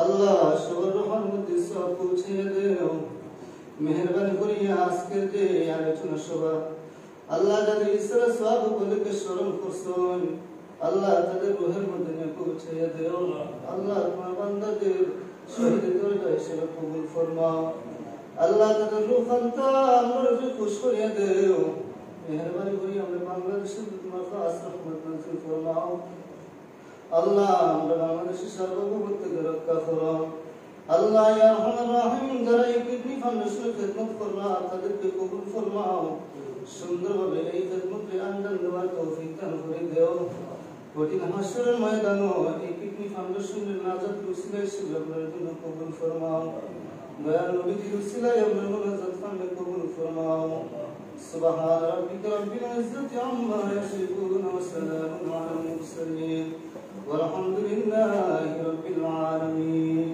আল্লাহ সবার রহের মধ্যে সব পৌঁছে দেও। মেহেরবানি করিয়া আজকের যে আলোচনা সভা আল্লাহ যাদের ইসরা সব বলেকে স্মরণ করছেন আল্লাহ তাদের রুহের মধ্যে নিয়ে পৌঁছে দেও। আল্লাহ তোমার বান্দাদের শহীদের দরজায় সেবা কবুল ফরমাও। আল্লাহ তাদের রূহ খান্তা আমরা রূপে খুশ করিয়া দেও। মেহেরবানি করি আমরা বাংলাদেশের তোমার খাস রহমত নাযিল ফরমাও। আল্লাহ আমরা বাংলাদেশের সার্বভৌমত্বকে রক্ষা করো। আল্লাহ ইয়া আরহামার রাহিম যারা এই কিডনি ফাউন্ডেশনের খেদমত করলা তাদেরকে কবুল ফরমাও। সুন্দরভাবে এই খেদমতকে আঞ্জাম দেওয়ার তৌফিক দান করে দেও। কঠিন হাসরের ময়দানে এই কিডনি ফাউন্ডেশনের নাজাত উসিলায় আপনার জন্য কবুল ফরমাও। দয়াল নবীজির উসিলায় আপনার মুনাজাত ফান্ডে কবুল ফরমাও। সুবহান রাব্বিকা রাব্বিল ইজ্জাতি আম্মা ইয়াসিফুন ওয়া সালামুন আলাল মুরসালিন ওয়ালহামদুলিল্লাহি রাব্বিল আলামিন।